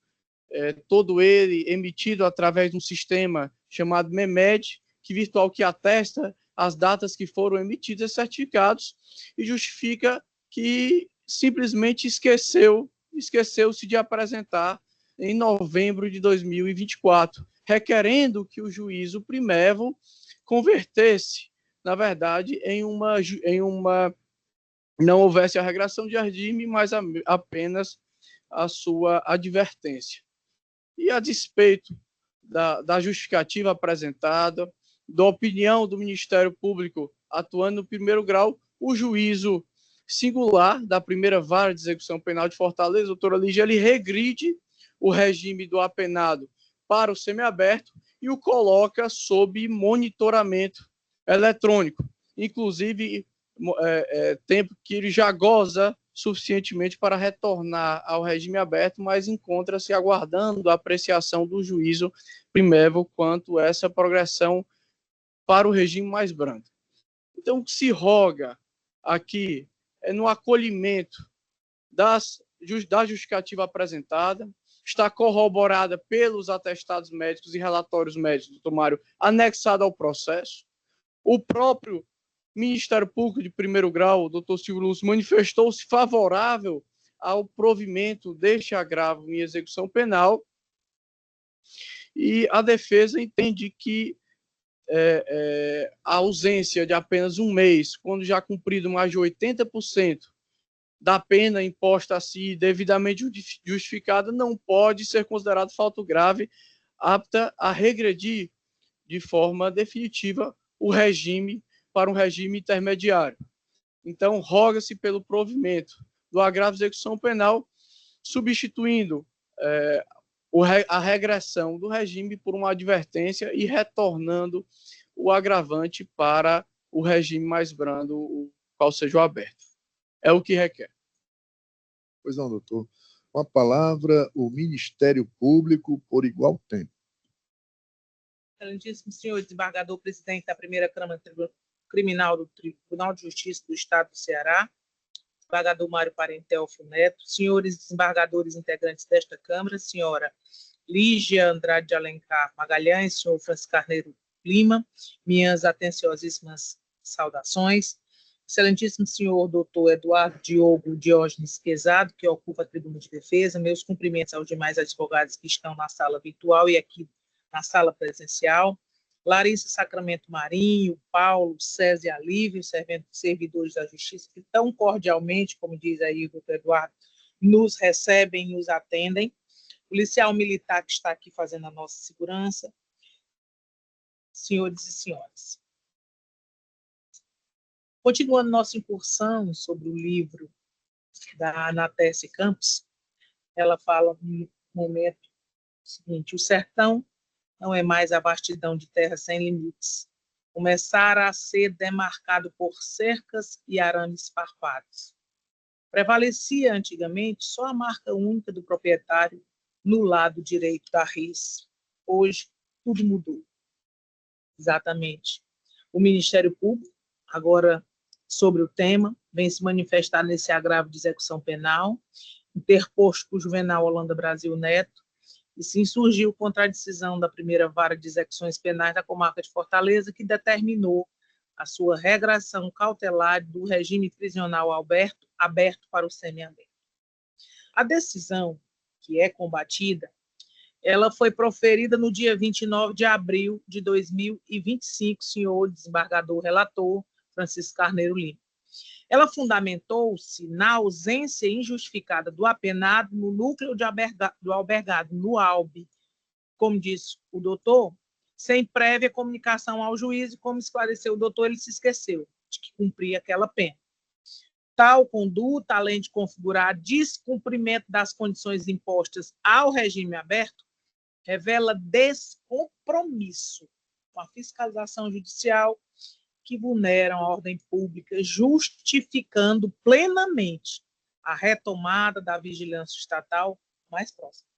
todo ele emitido através de um sistema chamado MEMED, que atesta as datas que foram emitidas e certificados, e justifica que simplesmente esqueceu-se de apresentar em novembro de 2024, requerendo que o juízo primevo convertesse, na verdade, não houvesse a regressão de regime, mas apenas a sua advertência. E a despeito da justificativa apresentada, da opinião do Ministério Público atuando no primeiro grau, o juízo singular da primeira vara de execução penal de Fortaleza, doutora Lígia, ele regride o regime do apenado para o semiaberto e o coloca sob monitoramento eletrônico, inclusive tempo que ele já goza suficientemente para retornar ao regime aberto, mas encontra-se aguardando a apreciação do juízo primevo quanto a essa progressão para o regime mais brando. Então, o que se roga aqui é no acolhimento da justificativa apresentada, está corroborada pelos atestados médicos e relatórios médicos, doutor Mário, anexado ao processo. O próprio Ministério Público de primeiro grau, o doutor Silvio Lúcio, manifestou-se favorável ao provimento deste agravo em execução penal, e a defesa entende que a ausência de apenas um mês, quando já cumprido mais de 80% da pena imposta a si devidamente justificada não pode ser considerado fato grave apta a regredir de forma definitiva o regime para um regime intermediário. Então, roga-se pelo provimento do agravo de execução penal, substituindo a regressão do regime por uma advertência e retornando o agravante para o regime mais brando, o qual seja o aberto. É o que requer. Pois não, doutor. Com a palavra, o Ministério Público por igual tempo. Excelentíssimo senhor desembargador presidente da primeira Câmara Criminal do Tribunal de Justiça do Estado do Ceará, desembargador Mário Parente Teófilo Neto, senhores desembargadores integrantes desta Câmara, senhora Lígia Andrade de Alencar Magalhães, senhor Francisco Carneiro Lima, minhas atenciosíssimas saudações. Excelentíssimo senhor doutor Eduardo Diogo Diógenes Quezado, que ocupa a tribuna de defesa, meus cumprimentos aos demais advogados que estão na sala virtual e aqui na sala presencial, Larissa Sacramento Marinho, Paulo, César e Alívio, servidores da Justiça, que tão cordialmente, como diz aí o doutor Eduardo, nos recebem, nos atendem, policial militar que está aqui fazendo a nossa segurança, senhores e senhoras. Continuando nossa incursão sobre o livro da Anatécia Campos, ela fala no momento seguinte: o sertão não é mais a vastidão de terra sem limites. Começara a ser demarcado por cercas e arames farpados. Prevalecia antigamente só a marca única do proprietário no lado direito da ris. Hoje, tudo mudou. Exatamente. O Ministério Público, agora sobre o tema, vem se manifestar nesse agravo de execução penal, interposto por Juvenal Holanda Brasil Neto, e se insurgiu contra a decisão da primeira vara de execuções penais da comarca de Fortaleza, que determinou a sua regressão cautelar do regime prisional aberto para o semiaberto. A decisão, que é combatida, ela foi proferida no dia 29 de abril de 2025, senhor desembargador relator Francisco Carneiro Lima. Ela fundamentou-se na ausência injustificada do apenado no núcleo do albergado, no ALB, como disse o doutor, sem prévia comunicação ao juiz, e como esclareceu o doutor, ele se esqueceu de que cumpria aquela pena. Tal conduta, além de configurar descumprimento das condições impostas ao regime aberto, revela descompromisso com a fiscalização judicial que vulneram a ordem pública, justificando plenamente a retomada da vigilância estatal mais próxima.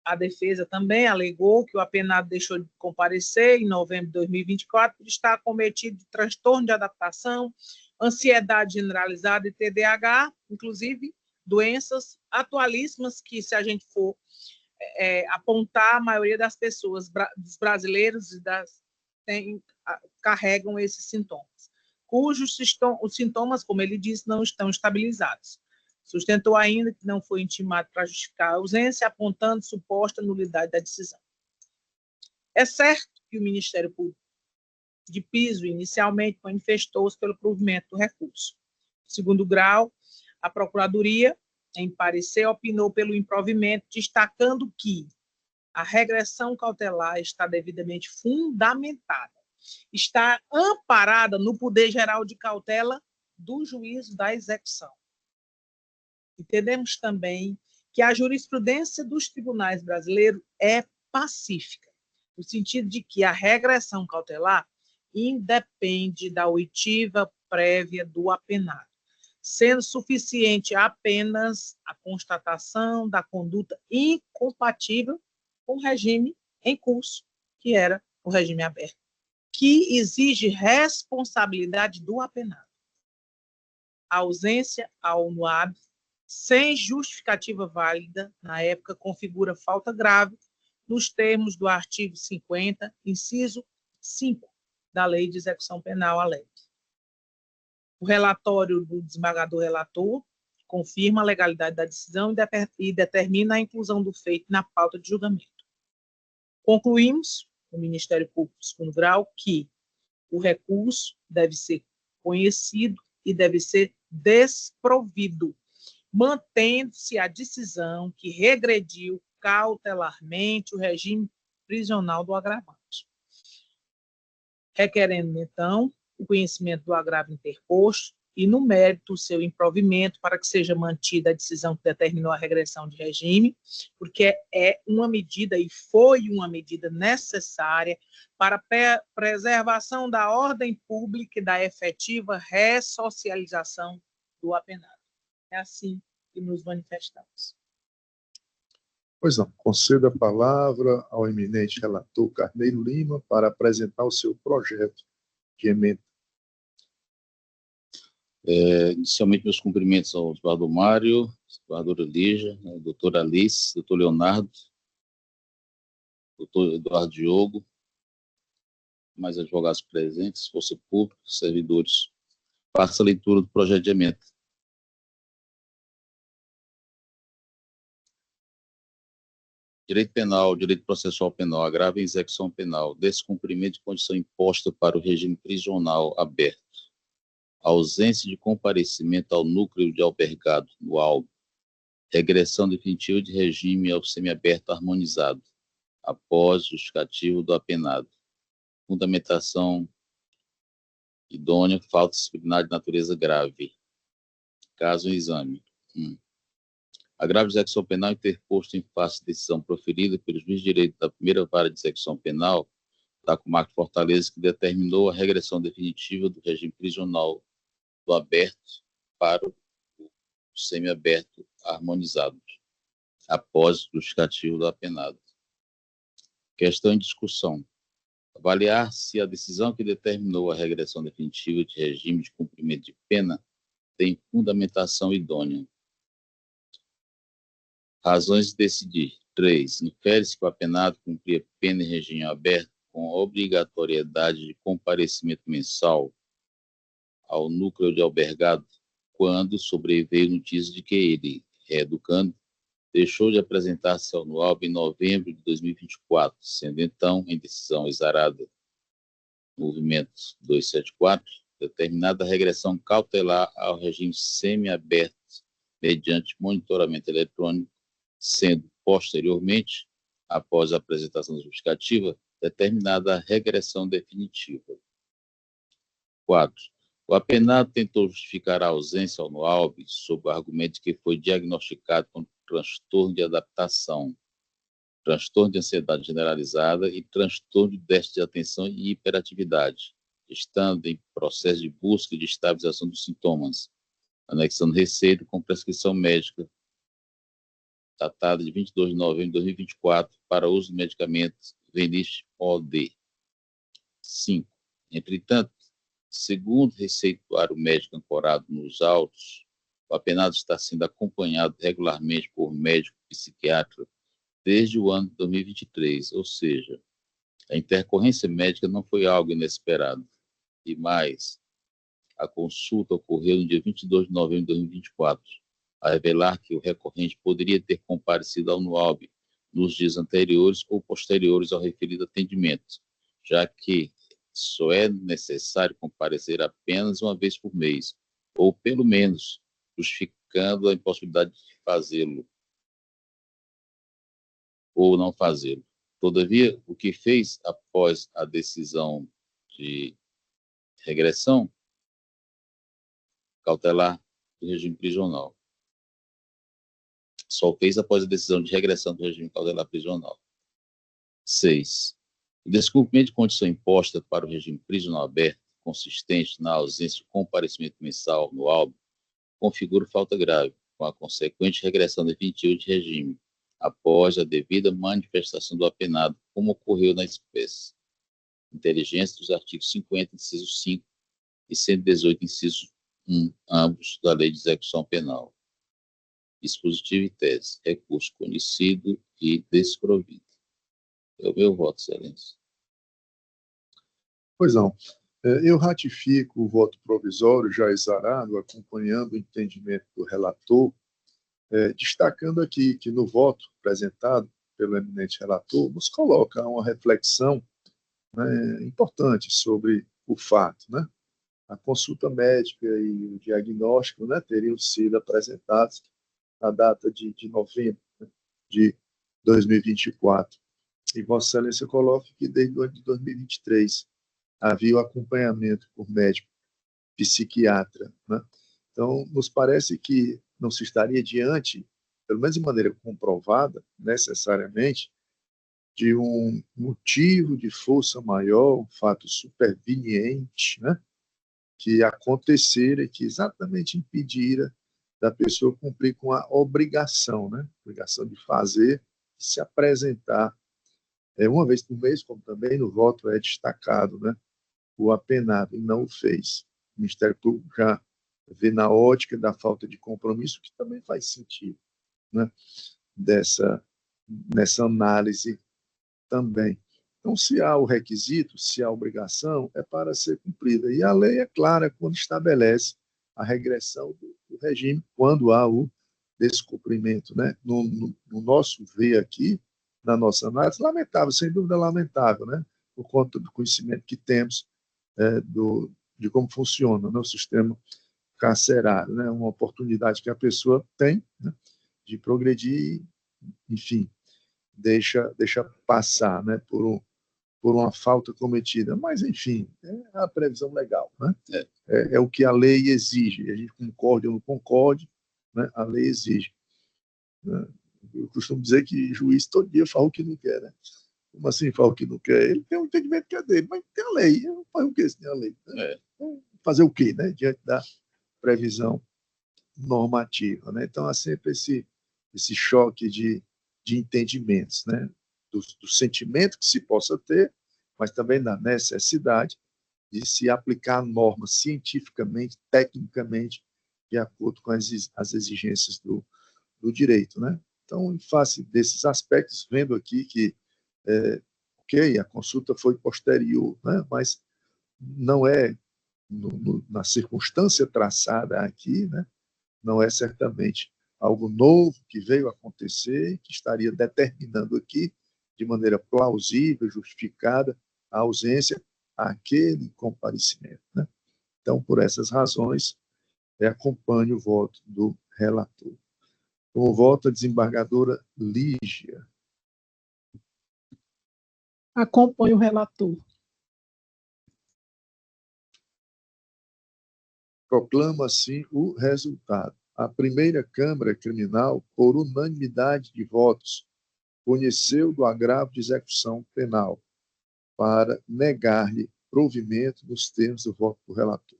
A defesa também alegou que o apenado deixou de comparecer em novembro de 2024 por estar acometido de transtorno de adaptação, ansiedade generalizada e TDAH, inclusive doenças atualíssimas que, se a gente for apontar, a maioria das pessoas, dos brasileiros carregam esses sintomas, cujos os sintomas, como ele disse, não estão estabilizados. Sustentou ainda que não foi intimado para justificar a ausência, apontando suposta nulidade da decisão. É certo que o Ministério Público de Piso inicialmente manifestou-se pelo provimento do recurso. Segundo grau, a Procuradoria, em parecer, opinou pelo improvimento, destacando que a regressão cautelar está devidamente fundamentada, está amparada no poder geral de cautela do juízo da execução. Entendemos também que a jurisprudência dos tribunais brasileiros é pacífica, no sentido de que a regressão cautelar independe da oitiva prévia do apenado, sendo suficiente apenas a constatação da conduta incompatível com o regime em curso, que era o regime aberto, que exige responsabilidade do apenado. A ausência ao NUAB, sem justificativa válida, na época, configura falta grave nos termos do artigo 50, inciso 5, da Lei de Execução Penal, a LEP. O relatório do desembargador relator confirma a legalidade da decisão e determina a inclusão do feito na pauta de julgamento. Concluímos, o Ministério Público de segundo grau, que o recurso deve ser conhecido e deve ser desprovido, mantendo-se a decisão que regrediu cautelarmente o regime prisional do agravante. Requerendo, então, o conhecimento do agravo interposto e, no mérito, o seu improvimento para que seja mantida a decisão que determinou a regressão de regime, porque é uma medida e foi uma medida necessária para a preservação da ordem pública e da efetiva ressocialização do apenado. É assim que nos manifestamos. Pois não, concedo a palavra ao eminente relator Carneiro Lima para apresentar o seu projeto de emenda. Inicialmente, meus cumprimentos ao desembargador Mário, desembargadora Lígia, doutora Alice, doutor Leonardo, doutor Eduardo Diogo, mais advogados presentes, força pública, servidores. Faça a leitura do projeto de emenda. Direito penal, direito processual penal, agravo em execução penal, descumprimento de condição imposta para o regime prisional aberto, ausência de comparecimento ao núcleo de albergado no ALB, regressão definitiva de regime ao semiaberto harmonizado, após justificativo do apenado, fundamentação idônea, falta disciplinar de natureza grave, caso em exame. Agravo de execução penal interposto em face de decisão proferida pelo juiz de direito da primeira vara de execução penal da comarca de Fortaleza, que determinou a regressão definitiva do regime prisional do aberto para o semiaberto harmonizado, após o justificativo do apenado. Questão em discussão. Avaliar se a decisão que determinou a regressão definitiva de regime de cumprimento de pena tem fundamentação idônea. Razões de decidir. 3. Infere-se que o apenado cumpria pena em regime aberto com obrigatoriedade de comparecimento mensal ao núcleo de albergado quando sobreveio notícia de que ele, reeducando, deixou de apresentar-se ao NUALB em novembro de 2024, sendo então, em decisão exarada, movimento 274, determinada a regressão cautelar ao regime semiaberto mediante monitoramento eletrônico, sendo, posteriormente, após a apresentação justificativa, determinada a regressão definitiva. 4. O apenado tentou justificar a ausência ao NUALB sob o argumento de que foi diagnosticado com transtorno de adaptação, transtorno de ansiedade generalizada e transtorno de déficit de atenção e hiperatividade, estando em processo de busca e de estabilização dos sintomas, anexando receita com prescrição médica datada de 22 de novembro de 2024 para uso do medicamento Venice-OD. 5. Entretanto, segundo o receituário médico ancorado nos autos, o apenado está sendo acompanhado regularmente por médico psiquiatra desde o ano de 2023, ou seja, a intercorrência médica não foi algo inesperado. E mais, a consulta ocorreu no dia 22 de novembro de 2024, a revelar que o recorrente poderia ter comparecido ao NUALB nos dias anteriores ou posteriores ao referido atendimento, já que só é necessário comparecer apenas uma vez por mês, ou pelo menos justificando a impossibilidade de fazê-lo ou não fazê-lo. Todavia, o que fez após a decisão de regressão cautelar do regime prisional? Só fez após a decisão de regressão do regime cautelar prisional. 6. O descumprimento de condição imposta para o regime prisional aberto, consistente na ausência de comparecimento mensal no ALB, configura falta grave, com a consequente regressão definitiva de regime, após a devida manifestação do apenado, como ocorreu na espécie. Inteligência dos artigos 50, inciso 5 e 118, inciso 1, ambos da Lei de Execução Penal. Dispositivo e tese. Recurso conhecido e desprovido. É o meu voto, Excelência. Pois não. Eu ratifico o voto provisório já exarado, acompanhando o entendimento do relator, destacando aqui que no voto apresentado pelo eminente relator, nos coloca uma reflexão, né, importante sobre o fato, né? a consulta médica e o diagnóstico, né, teriam sido apresentados na data de novembro, né, de 2024. E Vossa Excelência coloca que desde o ano de 2023 havia o acompanhamento por médico psiquiatra, né? Então, nos parece que não se estaria diante, pelo menos de maneira comprovada, necessariamente, de um motivo de força maior, um fato superveniente, né, que acontecera e que exatamente impedira da pessoa cumprir com a obrigação, né, obrigação de fazer, de se apresentar uma vez por mês, como também no voto é destacado, né, o apenado, e não o fez. O Ministério Público já vê na ótica da falta de compromisso, que também faz sentido, né, nessa análise também. Então, se há o requisito, se há a obrigação, é para ser cumprida. E a lei é clara quando estabelece a regressão do regime, quando há o descumprimento. Né? No nosso ver aqui, na nossa análise, lamentável, sem dúvida lamentável, né? Por conta do conhecimento que temos de como funciona, né, o sistema carcerário, né? Uma oportunidade que a pessoa tem, né, de progredir, enfim, deixa passar, né, por uma falta cometida. Mas, enfim, é a previsão legal, né? É o que a lei exige. A gente concorde ou não concorde, né? A lei exige. Né? Eu costumo dizer que juiz todo dia fala o que não quer, né? Como assim fala o que não quer? Ele tem um entendimento que é dele, mas tem a lei. Faz o que se tem a lei? Né? Fazer o quê, né? Diante da previsão normativa, né? Então, há sempre esse choque de entendimentos, né? Do sentimento que se possa ter, mas também da necessidade de se aplicar a norma cientificamente, tecnicamente, de acordo com as exigências do direito, né? Então, em face desses aspectos, vendo aqui que, ok, a consulta foi posterior, né? Mas não é, na circunstância traçada aqui, né? Não é certamente algo novo que veio acontecer e que estaria determinando aqui, de maneira plausível, justificada, a ausência àquele comparecimento. Né? Então, por essas razões, acompanho o voto do relator. Como voto a desembargadora Lígia. Acompanho o relator. Proclama assim o resultado. A primeira Câmara Criminal, por unanimidade de votos, conheceu do agravo de execução penal para negar-lhe provimento nos termos do voto do relator.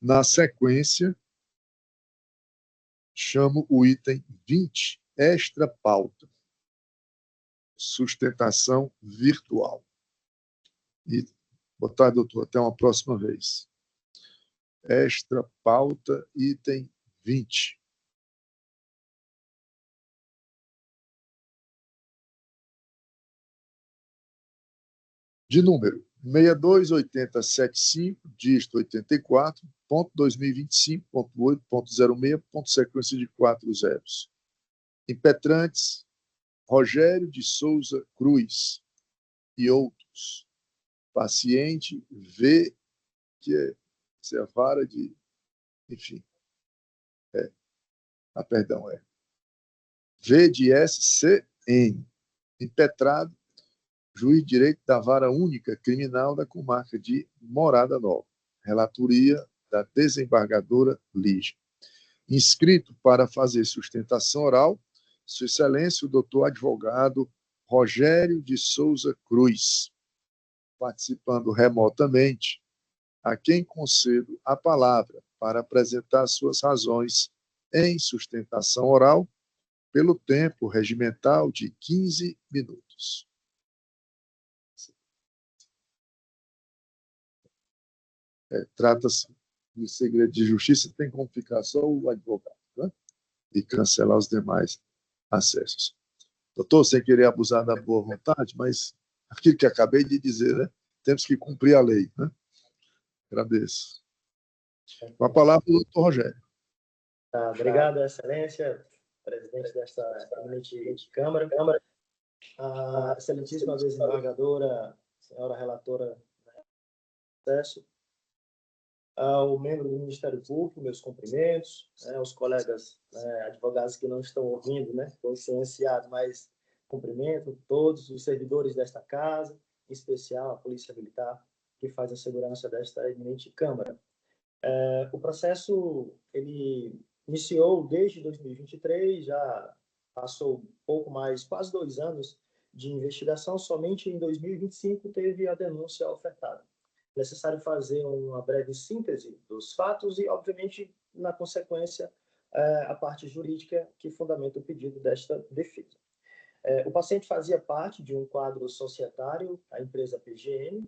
Na sequência, chamo o item 20, extra pauta, sustentação virtual. E, boa tarde, doutor, até uma próxima vez. Extra pauta, item 20. De número 62875, dígito 84.2025.8.06, sequência de 4 zeros. Impetrantes, Rogério de Souza Cruz e outros. Paciente V, que é a vara de... Enfim. Perdão, V de SCN. Impetrado, juiz de direito da vara única criminal da comarca de Morada Nova. Relatoria da desembargadora Lígia. Inscrito para fazer sustentação oral, Sua Excelência, o doutor advogado Rogério de Souza Cruz. Participando remotamente, a quem concedo a palavra para apresentar suas razões em sustentação oral, pelo tempo regimental de 15 minutos. Trata-se de segredo de justiça, tem como ficar só o advogado, né? E cancelar os demais acessos. Doutor, sem querer abusar da boa vontade, mas aquilo que acabei de dizer, né? Temos que cumprir a lei. Né? Agradeço. Com a palavra, o doutor Rogério. Obrigado, Excelência, presidente desta eminente Câmara. A excelentíssima desembargadora, senhora relatora do processo, ao membro do Ministério Público, meus cumprimentos, aos colegas advogados que não estão ouvindo, estou silenciado, mas cumprimento todos os servidores desta casa, em especial a Polícia Militar, que faz a segurança desta eminente Câmara. O processo ele iniciou desde 2023, já passou pouco mais, quase 2 anos de investigação, somente em 2025 teve a denúncia ofertada. É necessário fazer uma breve síntese dos fatos e, obviamente, na consequência, a parte jurídica que fundamenta o pedido desta defesa. O paciente fazia parte de um quadro societário, a empresa PGM,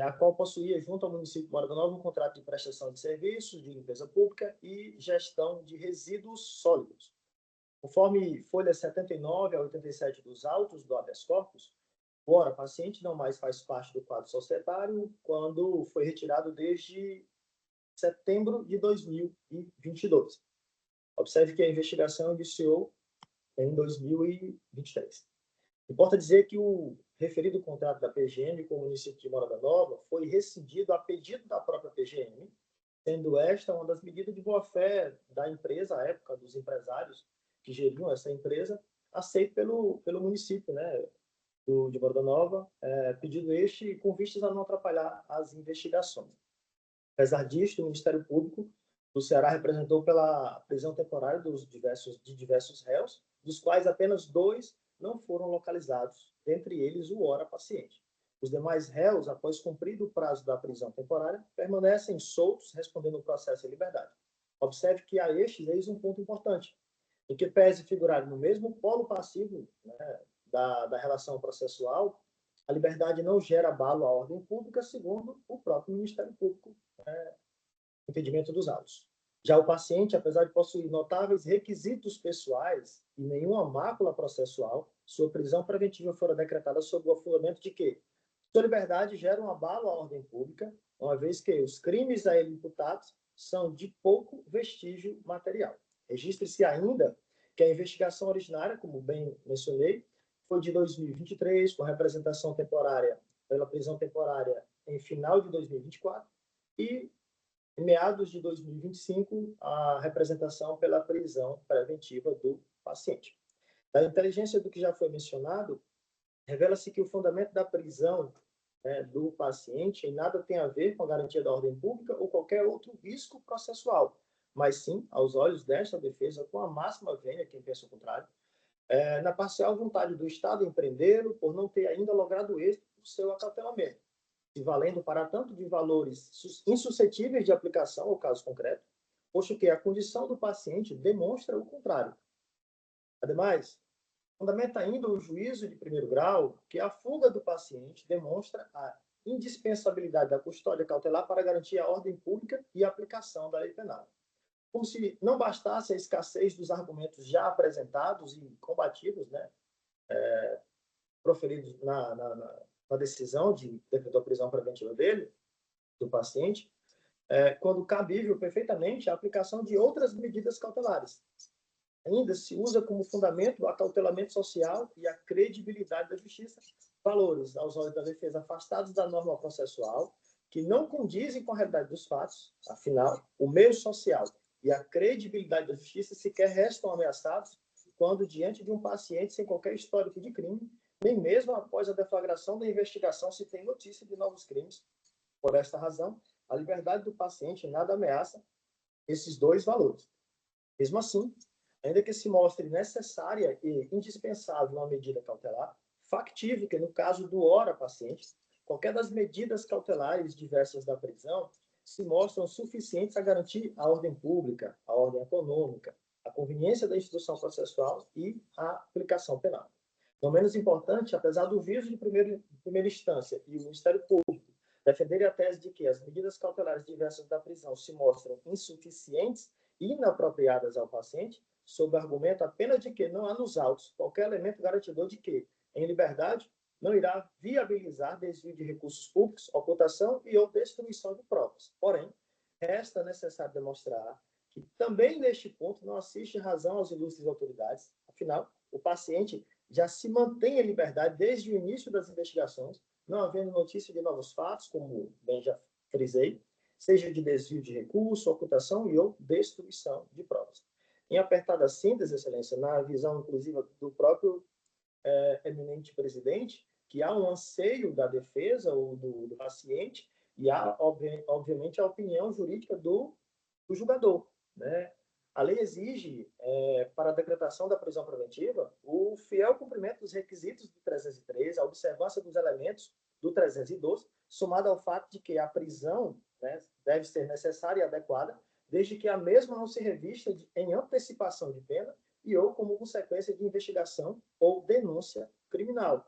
a qual possuía, junto ao município de Morada Nova, um contrato de prestação de serviços, de limpeza pública e gestão de resíduos sólidos. Conforme folhas 79 a 87 dos autos do habeas corpus, o ora paciente não mais faz parte do quadro societário quando foi retirado desde setembro de 2022. Observe que a investigação iniciou em 2023. Importa dizer que o referido contrato da PGM com o município de Morada Nova foi rescindido a pedido da própria PGM, sendo esta uma das medidas de boa-fé da empresa, à época, dos empresários que geriam essa empresa, aceito pelo município, de Morada Nova, pedido este com vistas a não atrapalhar as investigações. Apesar disto, o Ministério Público do Ceará representou pela prisão temporária de diversos réus, dos quais apenas 2 não foram localizados, dentre eles o ora paciente. Os demais réus, após cumprido o prazo da prisão temporária, permanecem soltos, respondendo o processo em liberdade. Observe que a estes eis um ponto importante, em que pese figurar no mesmo polo passivo da relação processual, a liberdade não gera abalo à ordem pública, segundo o próprio Ministério Público, impedimento dos autos. Já o paciente, apesar de possuir notáveis requisitos pessoais e nenhuma mácula processual, sua prisão preventiva fora decretada sob o fundamento de que sua liberdade gera um abalo à ordem pública, uma vez que os crimes a ele imputados são de pouco vestígio material. Registre-se ainda que a investigação originária, como bem mencionei, foi de 2023, com representação temporária pela prisão temporária em final de 2024 e em meados de 2025 a representação pela prisão preventiva do paciente. Da inteligência do que já foi mencionado, revela-se que o fundamento da prisão do paciente em nada tem a ver com a garantia da ordem pública ou qualquer outro risco processual, mas sim, aos olhos desta defesa, com a máxima vênia, quem pensa o contrário, na parcial vontade do Estado em prendê-lo por não ter ainda logrado êxito do seu acautelamento, se valendo para tanto de valores insuscetíveis de aplicação ao caso concreto, posto que a condição do paciente demonstra o contrário. Ademais, fundamenta ainda o juízo de primeiro grau que a fuga do paciente demonstra a indispensabilidade da custódia cautelar para garantir a ordem pública e a aplicação da lei penal. Como se não bastasse a escassez dos argumentos já apresentados e combatidos, proferidos na decisão de decretar a prisão preventiva dele, do paciente, quando cabível perfeitamente a aplicação de outras medidas cautelares. Ainda se usa como fundamento o acautelamento social e a credibilidade da justiça, valores, aos olhos da defesa, afastados da norma processual, que não condizem com a realidade dos fatos. Afinal, o meio social e a credibilidade da justiça sequer restam ameaçados quando, diante de um paciente sem qualquer histórico de crime, nem mesmo após a deflagração da investigação se tem notícia de novos crimes. Por esta razão, a liberdade do paciente nada ameaça esses 2 valores. Mesmo assim, ainda que se mostre necessária e indispensável uma medida cautelar, factível que, no caso do ora paciente, qualquer das medidas cautelares diversas da prisão se mostram suficientes a garantir a ordem pública, a ordem econômica, a conveniência da instituição processual e a aplicação penal. Não menos importante, apesar do juízo de primeira instância e o Ministério Público defenderem a tese de que as medidas cautelares diversas da prisão se mostram insuficientes e inapropriadas ao paciente, sob o argumento apenas de que não há nos autos qualquer elemento garantidor de que, em liberdade, não irá viabilizar desvio de recursos públicos, ocultação e ou destruição de provas. Porém, resta necessário demonstrar que também neste ponto não assiste razão às ilustres autoridades. Afinal, o paciente já se mantém em liberdade desde o início das investigações, não havendo notícia de novos fatos, como bem já frisei, seja de desvio de recurso, ocultação e ou destruição de provas. Em apertada síntese, Excelência, na visão, inclusive, do próprio eminente presidente, que há um anseio da defesa ou do paciente e há, obviamente, a opinião jurídica do julgador, né? A lei exige, para a decretação da prisão preventiva, o fiel cumprimento dos requisitos do 303, a observância dos elementos do 312, somado ao fato de que a prisão, né, deve ser necessária e adequada, desde que a mesma não se revista em antecipação de pena e ou como consequência de investigação ou denúncia criminal.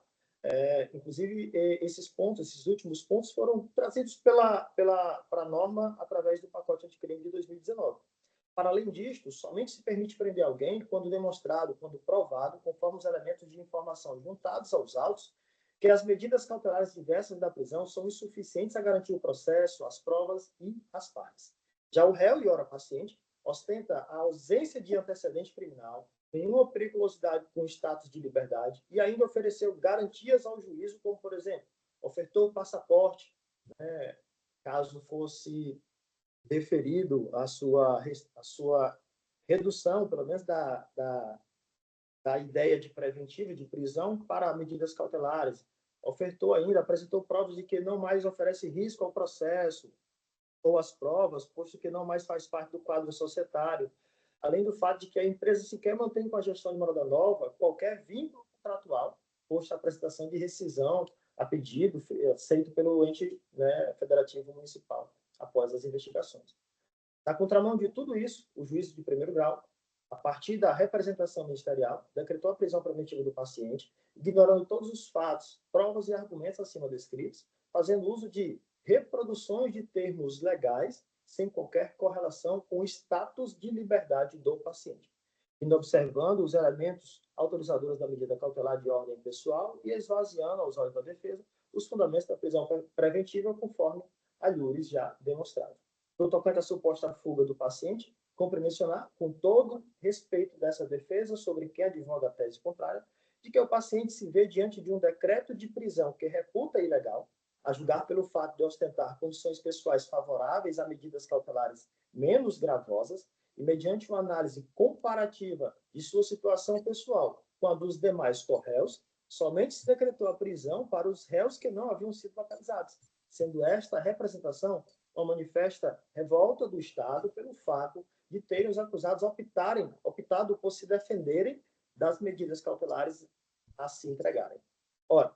Inclusive, esses pontos, esses últimos pontos, foram trazidos para a norma através do pacote anticrime de 2019. Para além disto, somente se permite prender alguém quando demonstrado, quando provado, conforme os elementos de informação juntados aos autos, que as medidas cautelares diversas da prisão são insuficientes a garantir o processo, as provas e as partes. Já o réu e ora paciente ostenta a ausência de antecedente criminal, nenhuma periculosidade com status de liberdade e ainda ofereceu garantias ao juízo, como, por exemplo, ofertou o passaporte, né, caso fosse deferido a sua redução, pelo menos da ideia de preventiva, de prisão, para medidas cautelares. Ofertou ainda, apresentou provas de que não mais oferece risco ao processo ou às provas, posto que não mais faz parte do quadro societário, além do fato de que a empresa sequer mantém com a gestão de morada nova qualquer vínculo contratual, posto a apresentação de rescisão a pedido aceito pelo ente, né, federativo municipal, após as investigações. Na contramão de tudo isso, o juízo de primeiro grau, a partir da representação ministerial, decretou a prisão preventiva do paciente, ignorando todos os fatos, provas e argumentos acima descritos, fazendo uso de reproduções de termos legais sem qualquer correlação com o status de liberdade do paciente, indo observando os elementos autorizadores da medida cautelar de ordem pessoal e esvaziando aos olhos da defesa os fundamentos da prisão preventiva conforme a lures já demonstrado. No tocante à suposta fuga do paciente, cumpre mencionar, com todo respeito dessa defesa sobre quem advoga a tese contrária, de que o paciente se vê diante de um decreto de prisão que reputa ilegal, a julgar pelo fato de ostentar condições pessoais favoráveis a medidas cautelares menos gravosas e mediante uma análise comparativa de sua situação pessoal com a dos demais corréus, somente se decretou a prisão para os réus que não haviam sido localizados, sendo esta representação uma manifesta revolta do Estado pelo fato de terem os acusados optado por se defenderem das medidas cautelares a se entregarem. Ora,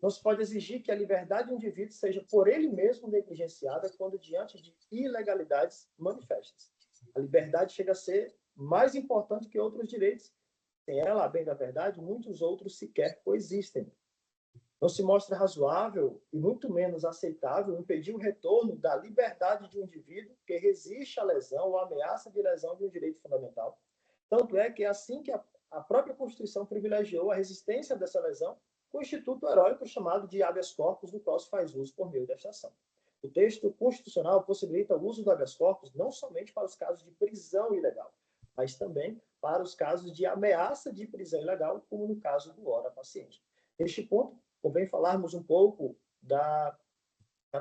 não se pode exigir que a liberdade do indivíduo seja por ele mesmo negligenciada quando diante de ilegalidades manifestas. A liberdade chega a ser mais importante que outros direitos. Sem ela, a bem da verdade, muitos outros sequer coexistem. Não se mostra razoável e muito menos aceitável impedir o retorno da liberdade de um indivíduo que resiste à lesão ou à ameaça de lesão de um direito fundamental. Tanto é que assim que a própria Constituição privilegiou a resistência dessa lesão, com o instituto heróico chamado de habeas corpus, do qual se faz uso por meio desta ação. O texto constitucional possibilita o uso do habeas corpus não somente para os casos de prisão ilegal, mas também para os casos de ameaça de prisão ilegal, como no caso do ora paciente. Neste ponto, convém falarmos um pouco da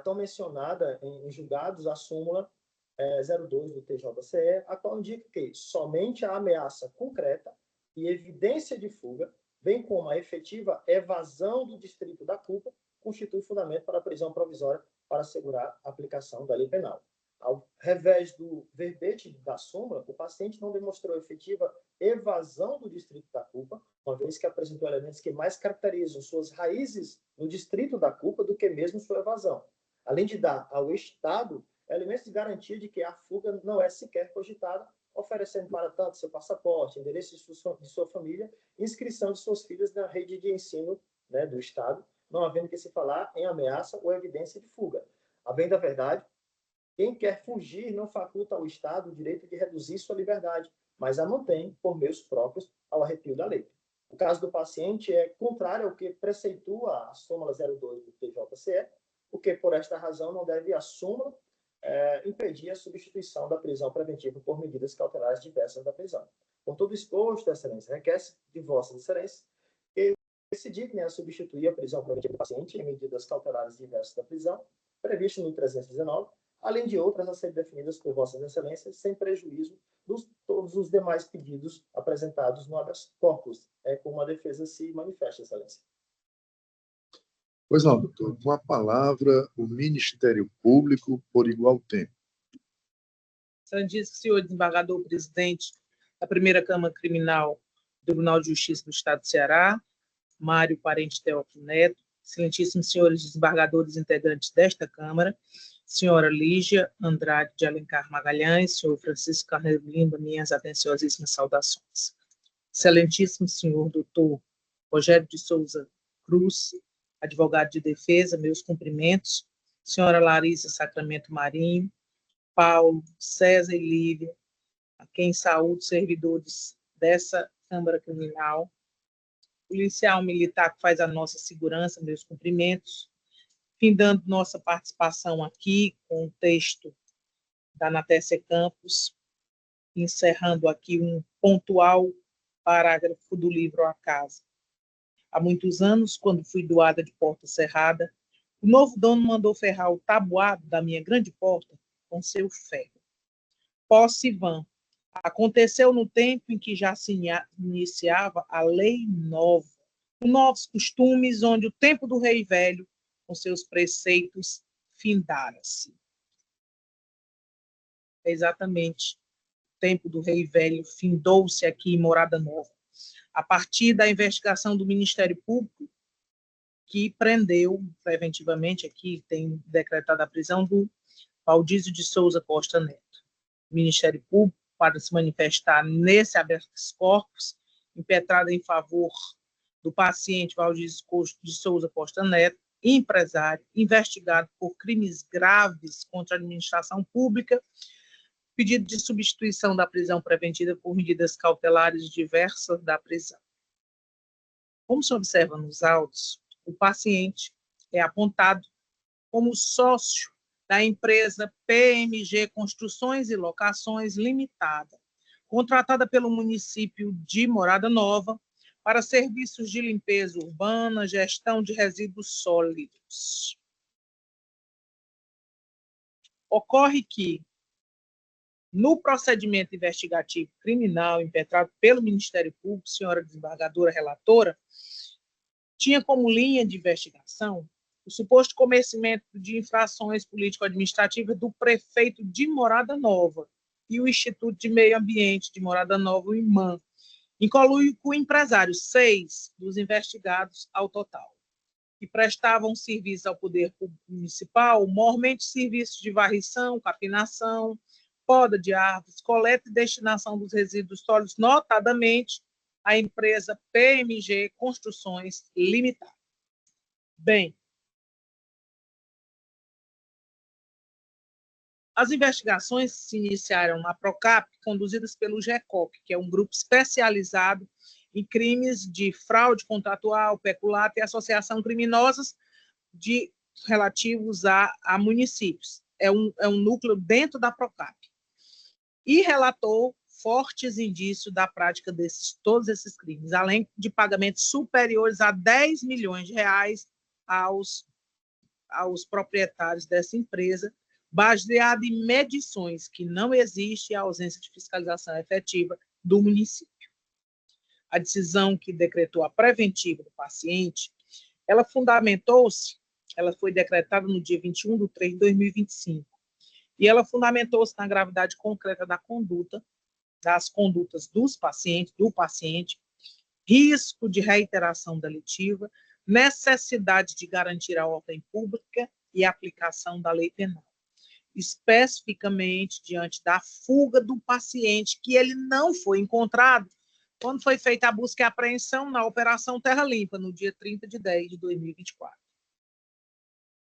tão mencionada em julgados a súmula 02 do TJCE, a qual indica que somente a ameaça concreta e evidência de fuga, bem como a efetiva evasão do distrito da culpa, constitui fundamento para a prisão provisória para assegurar a aplicação da lei penal. Ao revés do verbete da súmula, o paciente não demonstrou efetiva evasão do distrito da culpa, uma vez que apresentou elementos que mais caracterizam suas raízes no distrito da culpa do que mesmo sua evasão, além de dar ao Estado elementos de garantia de que a fuga não é sequer cogitada, oferecendo para tanto seu passaporte, endereço de sua família, inscrição de suas filhas na rede de ensino, né, do Estado, não havendo que se falar em ameaça ou evidência de fuga. A bem da verdade, quem quer fugir não faculta ao Estado o direito de reduzir sua liberdade, mas a mantém por meios próprios ao arrepio da lei. O caso do paciente é contrário ao que preceitua a súmula 02 do TJCE, o que, por esta razão, não deve a súmula impedir a substituição da prisão preventiva por medidas cautelares diversas da prisão. Com tudo exposto, Excelência, requer-se de Vossa Excelência que se digne a substituir a prisão preventiva do paciente em medidas cautelares diversas da prisão, previsto no 319, além de outras a serem definidas por Vossas Excelências, sem prejuízo de todos os demais pedidos apresentados no habeas corpus. É como a defesa se manifesta, Excelência. Pois não, doutor. Com a palavra, o Ministério Público, por igual tempo. Excelentíssimo senhor desembargador presidente da primeira Câmara Criminal do Tribunal de Justiça do Estado do Ceará, Mário Parente Teófilo Neto, excelentíssimos senhores desembargadores integrantes desta Câmara, senhora Lígia Andrade de Alencar Magalhães, senhor Francisco Carneiro Lima, minhas atenciosíssimas saudações. Excelentíssimo senhor doutor Rogério de Souza Cruz, advogado de defesa, meus cumprimentos, senhora Larissa Sacramento Marinho, Paulo, César e Lívia, a quem saúdo, servidores dessa Câmara Criminal, policial militar que faz a nossa segurança, meus cumprimentos, findando nossa participação aqui com o texto da Natécia Campos, encerrando aqui um pontual parágrafo do livro A Casa. Há muitos anos, quando fui doada de porta cerrada, o novo dono mandou ferrar o tabuado da minha grande porta com seu ferro. Posse vã. Aconteceu no tempo em que já se iniciava a lei nova, com novos costumes, onde o tempo do rei velho, com seus preceitos, findara-se. Exatamente. O tempo do rei velho findou-se aqui em Morada Nova, a partir da investigação do Ministério Público, que prendeu preventivamente, aqui tem decretado a prisão do Valdísio de Souza Costa Neto. O Ministério Público, para se manifestar nesse habeas corpus, impetrado em favor do paciente Valdísio de Souza Costa Neto, empresário, investigado por crimes graves contra a administração pública, pedido de substituição da prisão preventiva por medidas cautelares diversas da prisão. Como se observa nos autos, o paciente é apontado como sócio da empresa PMG Construções e Locações Limitada, contratada pelo município de Morada Nova para serviços de limpeza urbana, gestão de resíduos sólidos. Ocorre que, no procedimento investigativo criminal impetrado pelo Ministério Público, senhora desembargadora relatora, tinha como linha de investigação o suposto cometimento de infrações político-administrativas do prefeito de Morada Nova e o Instituto de Meio Ambiente de Morada Nova, o IMAM, em conluio com empresários, 6 dos investigados ao total, que prestavam serviço ao poder público municipal, mormente serviços de varrição, capinação, poda de árvores, coleta e destinação dos resíduos sólidos, notadamente a empresa PMG Construções Limitada. Bem, as investigações se iniciaram na Procap, conduzidas pelo GECOC, que é um grupo especializado em crimes de fraude contratual, peculato e associação criminosas relativos a municípios. É um núcleo dentro da Procap. E relatou fortes indícios da prática de todos esses crimes, além de pagamentos superiores a 10 milhões de reais aos proprietários dessa empresa, baseado em medições que não existe e a ausência de fiscalização efetiva do município. A decisão que decretou a preventiva do paciente, ela foi decretada no dia 21/3/2025, e ela fundamentou-se na gravidade concreta das condutas do paciente, risco de reiteração delitiva, necessidade de garantir a ordem pública e a aplicação da lei penal, especificamente diante da fuga do paciente, que ele não foi encontrado quando foi feita a busca e apreensão na Operação Terra Limpa, no dia 30/10/2024.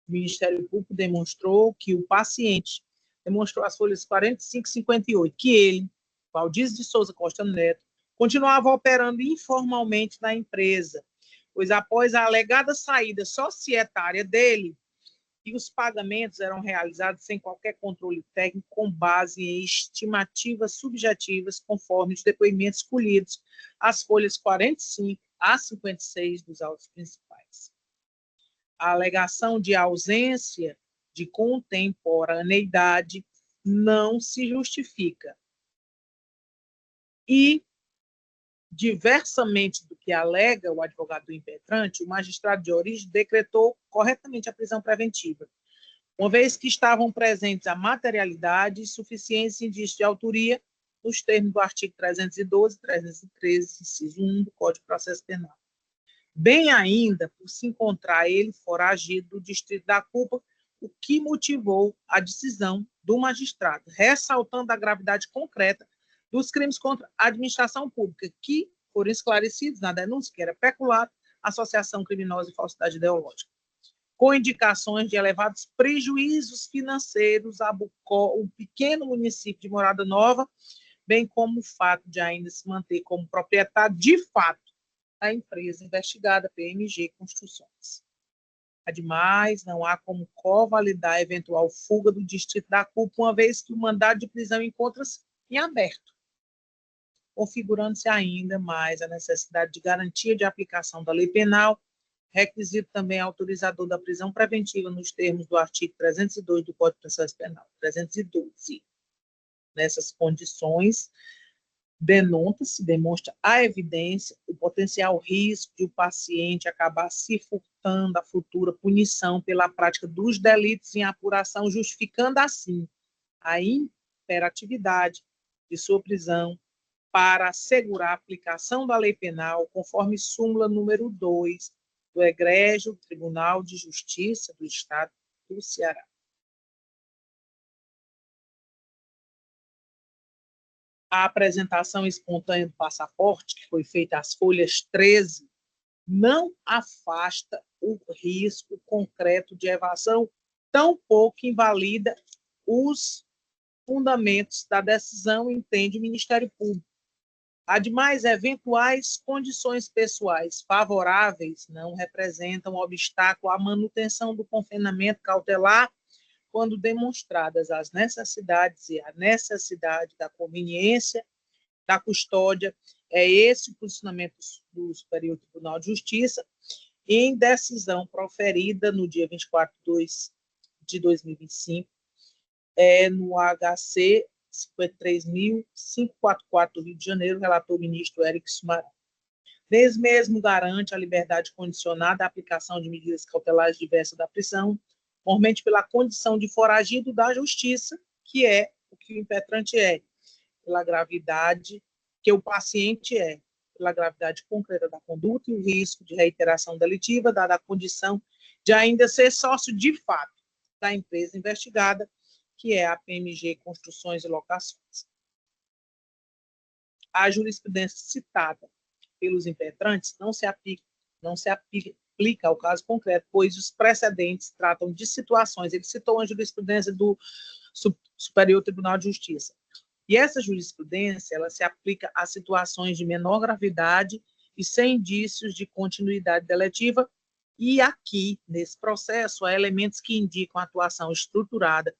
O Ministério Público demonstrou que o paciente demonstrou as folhas 45 e 58, que ele, Valdísio de Souza Costa Neto, continuava operando informalmente na empresa, pois após a alegada saída societária dele, e os pagamentos eram realizados sem qualquer controle técnico, com base em estimativas subjetivas, conforme os depoimentos colhidos, as folhas 45 a 56 dos autos principais. A alegação de ausência de contemporaneidade não se justifica. E, diversamente do que alega o advogado do impetrante, o magistrado de origem decretou corretamente a prisão preventiva, uma vez que estavam presentes a materialidade e suficiência indício de autoria nos termos do artigo 312 e 313, inciso 1 do Código de Processo Penal. Bem ainda por se encontrar ele foragido do distrito da culpa, o que motivou a decisão do magistrado, ressaltando a gravidade concreta dos crimes contra a administração pública, que foram esclarecidos na denúncia, que era peculato, associação criminosa e falsidade ideológica, com indicações de elevados prejuízos financeiros a Bucó, o pequeno município de Morada Nova, bem como o fato de ainda se manter como proprietário de fato da empresa investigada, PMG Construções. Ademais, não há como covalidar a eventual fuga do distrito da culpa, uma vez que o mandado de prisão encontra-se em aberto, configurando-se ainda mais a necessidade de garantia de aplicação da lei penal, requisito também autorizador da prisão preventiva nos termos do artigo 302 do Código de Processo Penal, 312. Nessas condições, demonstra a evidência, o potencial risco de o paciente acabar se furtando a futura punição pela prática dos delitos em apuração, justificando assim a imperatividade de sua prisão para assegurar a aplicação da lei penal, conforme súmula número 2 do Egrégio Tribunal de Justiça do Estado do Ceará. A apresentação espontânea do passaporte, que foi feita às folhas 13, não afasta o risco concreto de evasão, tampouco invalida os fundamentos da decisão, entende o Ministério Público. Ademais, eventuais condições pessoais favoráveis não representam obstáculo à manutenção do confinamento cautelar, quando demonstradas as necessidades e a necessidade da conveniência da custódia. É esse o posicionamento do Superior Tribunal de Justiça, em decisão proferida no dia 24 de 2 de 2025, no HC 53.544 do Rio de Janeiro, relator ministro Érico Sumarão. Desde mesmo garante a liberdade condicionada à aplicação de medidas cautelares diversas da prisão, normalmente pela condição de foragido da justiça, que é o que o impetrante é, pela gravidade que o paciente é, pela gravidade concreta da conduta e o risco de reiteração delitiva, dada a condição de ainda ser sócio de fato da empresa investigada, que é a PMG Construções e Locações. A jurisprudência citada pelos impetrantes não se aplica ao caso concreto, pois os precedentes tratam de situações. Ele citou a jurisprudência do Superior Tribunal de Justiça. E essa jurisprudência, ela se aplica a situações de menor gravidade e sem indícios de continuidade deletiva, e aqui, nesse processo, há elementos que indicam atuação estruturada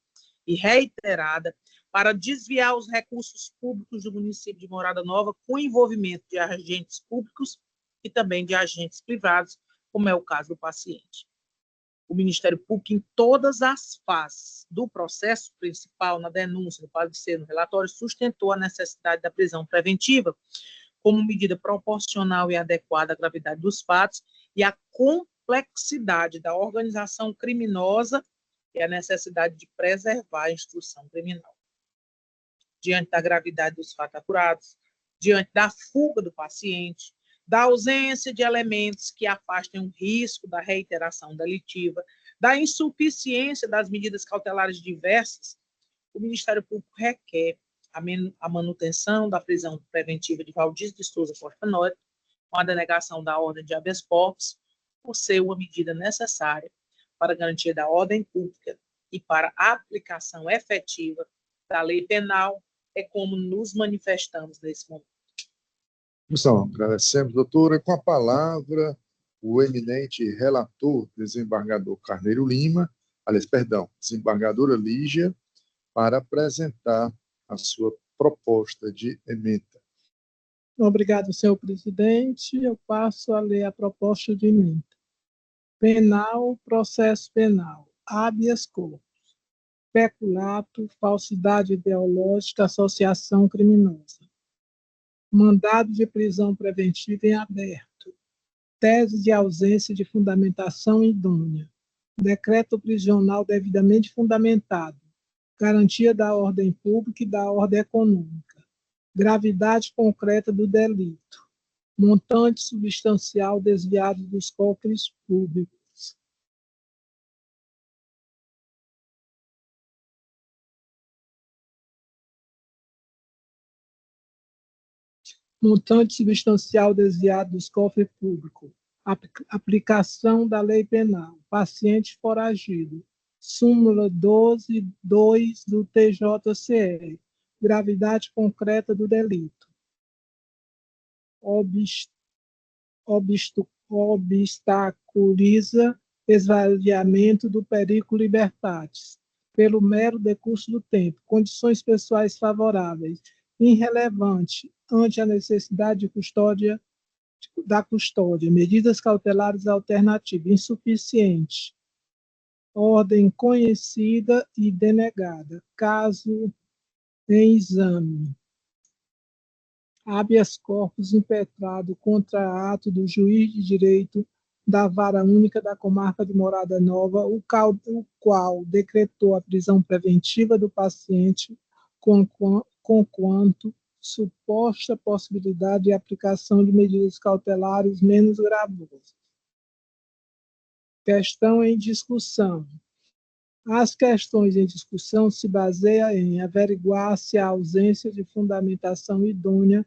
e reiterada para desviar os recursos públicos do município de Morada Nova com envolvimento de agentes públicos e também de agentes privados, como é o caso do paciente. O Ministério Público, em todas as fases do processo principal, na denúncia, no parecer, no relatório, sustentou a necessidade da prisão preventiva como medida proporcional e adequada à gravidade dos fatos e à complexidade da organização criminosa e a necessidade de preservar a instrução criminal. Diante da gravidade dos fatos apurados, diante da fuga do paciente, da ausência de elementos que afastem o risco da reiteração delitiva, da insuficiência das medidas cautelares diversas, o Ministério Público requer a manutenção da prisão preventiva de Valdir de Souza Portanório, com a denegação da ordem de habeas corpus, por ser uma medida necessária para a garantia da ordem pública e para a aplicação efetiva da lei penal, é como nos manifestamos nesse momento. Então, agradecemos, doutora. Com a palavra, o eminente relator, desembargador Carneiro Lima, desembargadora Lígia, para apresentar a sua proposta de emenda. Obrigado, senhor presidente. Eu passo a ler a proposta de emenda. Penal, processo penal, habeas corpus. peculato, falsidade ideológica, associação criminosa. Mandado de prisão preventiva em aberto. Tese de ausência de fundamentação idônea. Decreto prisional devidamente fundamentado. Garantia da ordem pública e da ordem econômica. Gravidade concreta do delito. Montante substancial desviado dos cofres públicos. Montante substancial desviado dos cofres públicos. Aplicação da lei penal. Paciente foragido. Súmula 12.2 do TJCE. Gravidade concreta do delito. Obstaculiza esvaziamento do periculo libertatis, pelo mero decurso do tempo, condições pessoais favoráveis, irrelevante ante a necessidade de custódia, medidas cautelares alternativas, insuficiente, ordem conhecida e denegada, caso em exame. Habeas corpus impetrado contra ato do juiz de direito da Vara Única da Comarca de Morada Nova, o qual decretou a prisão preventiva do paciente conquanto suposta possibilidade de aplicação de medidas cautelares menos gravosas. Questão em discussão. As questões em discussão se baseiam em averiguar se a ausência de fundamentação idônea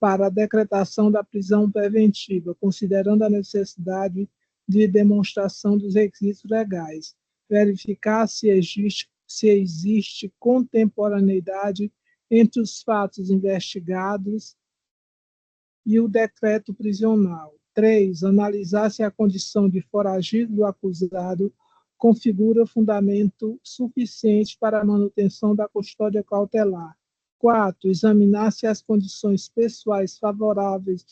para a decretação da prisão preventiva, considerando a necessidade de demonstração dos requisitos legais, verificar se existe contemporaneidade entre os fatos investigados e o decreto prisional. 3. Analisar se a condição de foragido do acusado configura fundamento suficiente para a manutenção da custódia cautelar. 4. Examinar se as condições pessoais favoráveis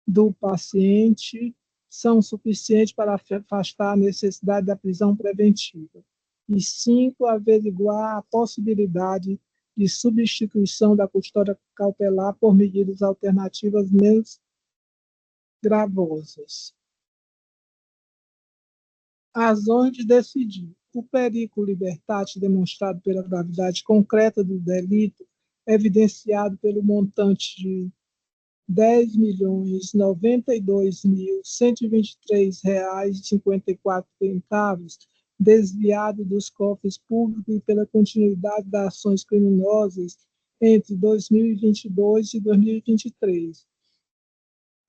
do paciente são suficientes para afastar a necessidade da prisão preventiva. E 5. Averiguar a possibilidade de substituição da custódia cautelar por medidas alternativas menos gravosas. Razões de decidir. O periculo libertatis demonstrado pela gravidade concreta do delito, evidenciado pelo montante de R$ 10.092.123,54, desviado dos cofres públicos e pela continuidade das ações criminosas entre 2022 e 2023.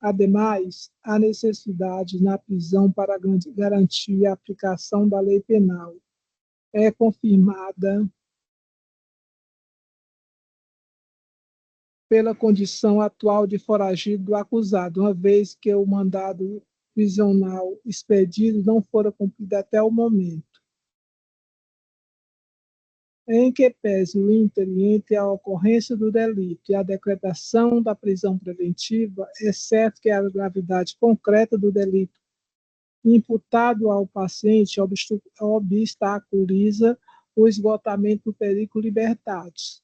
Ademais, a necessidade na prisão para garantir a aplicação da lei penal é confirmada pela condição atual de foragido do acusado, uma vez que o mandado prisional expedido não fora cumprido até o momento. Em que pese o íntere entre a ocorrência do delito e a decretação da prisão preventiva, é certo que a gravidade concreta do delito imputado ao paciente obstaculiza o esgotamento do periculo libertatis,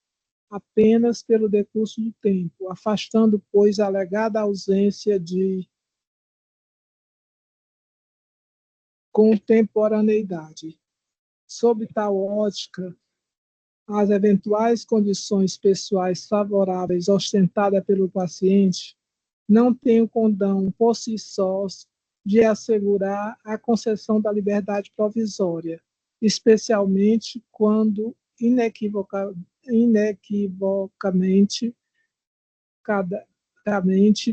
apenas pelo decurso do tempo, afastando, pois, a alegada ausência de contemporaneidade. Sob tal ótica, as eventuais condições pessoais favoráveis ostentadas pelo paciente não têm o condão por si sós de assegurar a concessão da liberdade provisória, especialmente quando inequivocamente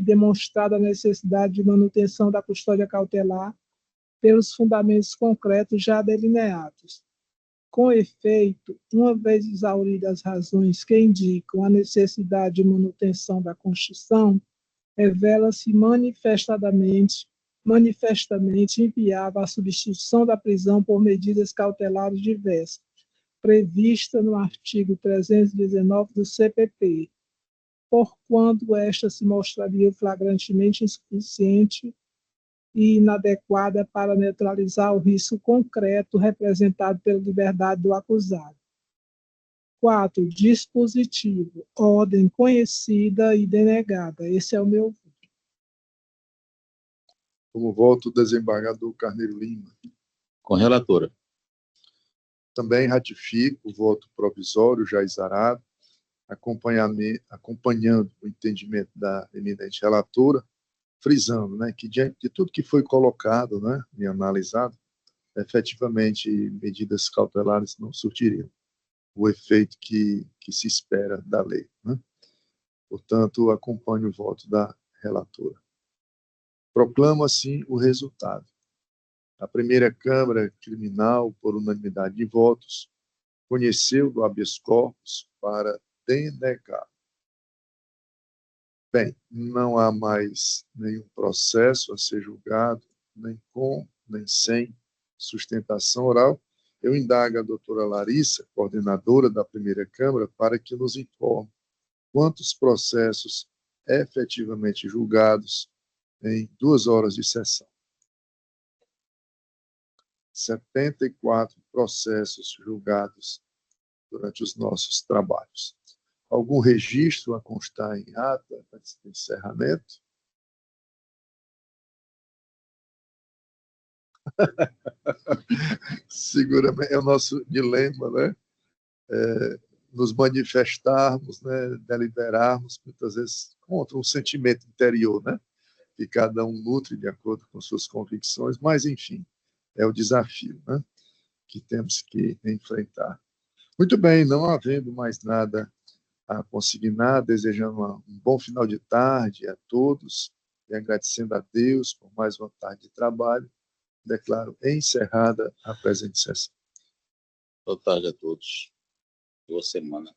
demonstrada a necessidade de manutenção da custódia cautelar pelos fundamentos concretos já delineados. Com efeito, uma vez exauridas as razões que indicam a necessidade de manutenção da Constituição, revela-se manifestamente inviável a substituição da prisão por medidas cautelares diversas, prevista no artigo 319 do CPP, porquanto esta se mostraria flagrantemente insuficiente e inadequada para neutralizar o risco concreto representado pela liberdade do acusado. 4. Dispositivo. Ordem conhecida e denegada. Esse é o meu voto. Como voto, o desembargador Carneiro Lima. Com a relatora. Também ratifico o voto provisório já exarado, acompanhando o entendimento da eminente relatora, frisando, né, que diante de tudo que foi colocado, né, e analisado, efetivamente medidas cautelares não surtiriam o efeito que se espera da lei, né? Portanto, acompanho o voto da relatora. Proclamo, assim, o resultado. A primeira Câmara Criminal, por unanimidade de votos, conheceu do habeas corpus para denegar. Bem, não há mais nenhum processo a ser julgado, nem com, nem sem sustentação oral. Eu indago a doutora Larissa, coordenadora da primeira Câmara, para que nos informe quantos processos efetivamente julgados em 2 horas de sessão. 74 processos julgados durante os nossos trabalhos. Algum registro a constar em ata antes do encerramento? Seguramente é o nosso dilema, né? Nos manifestarmos, né? Deliberarmos, muitas vezes, contra um sentimento interior, né? Que cada um nutre de acordo com suas convicções, mas, enfim, é o desafio, né? Que temos que enfrentar. Muito bem, não havendo mais nada a consignar, desejando um bom final de tarde a todos e agradecendo a Deus por mais uma tarde de trabalho, declaro encerrada a presente sessão. Boa tarde a todos. Boa semana.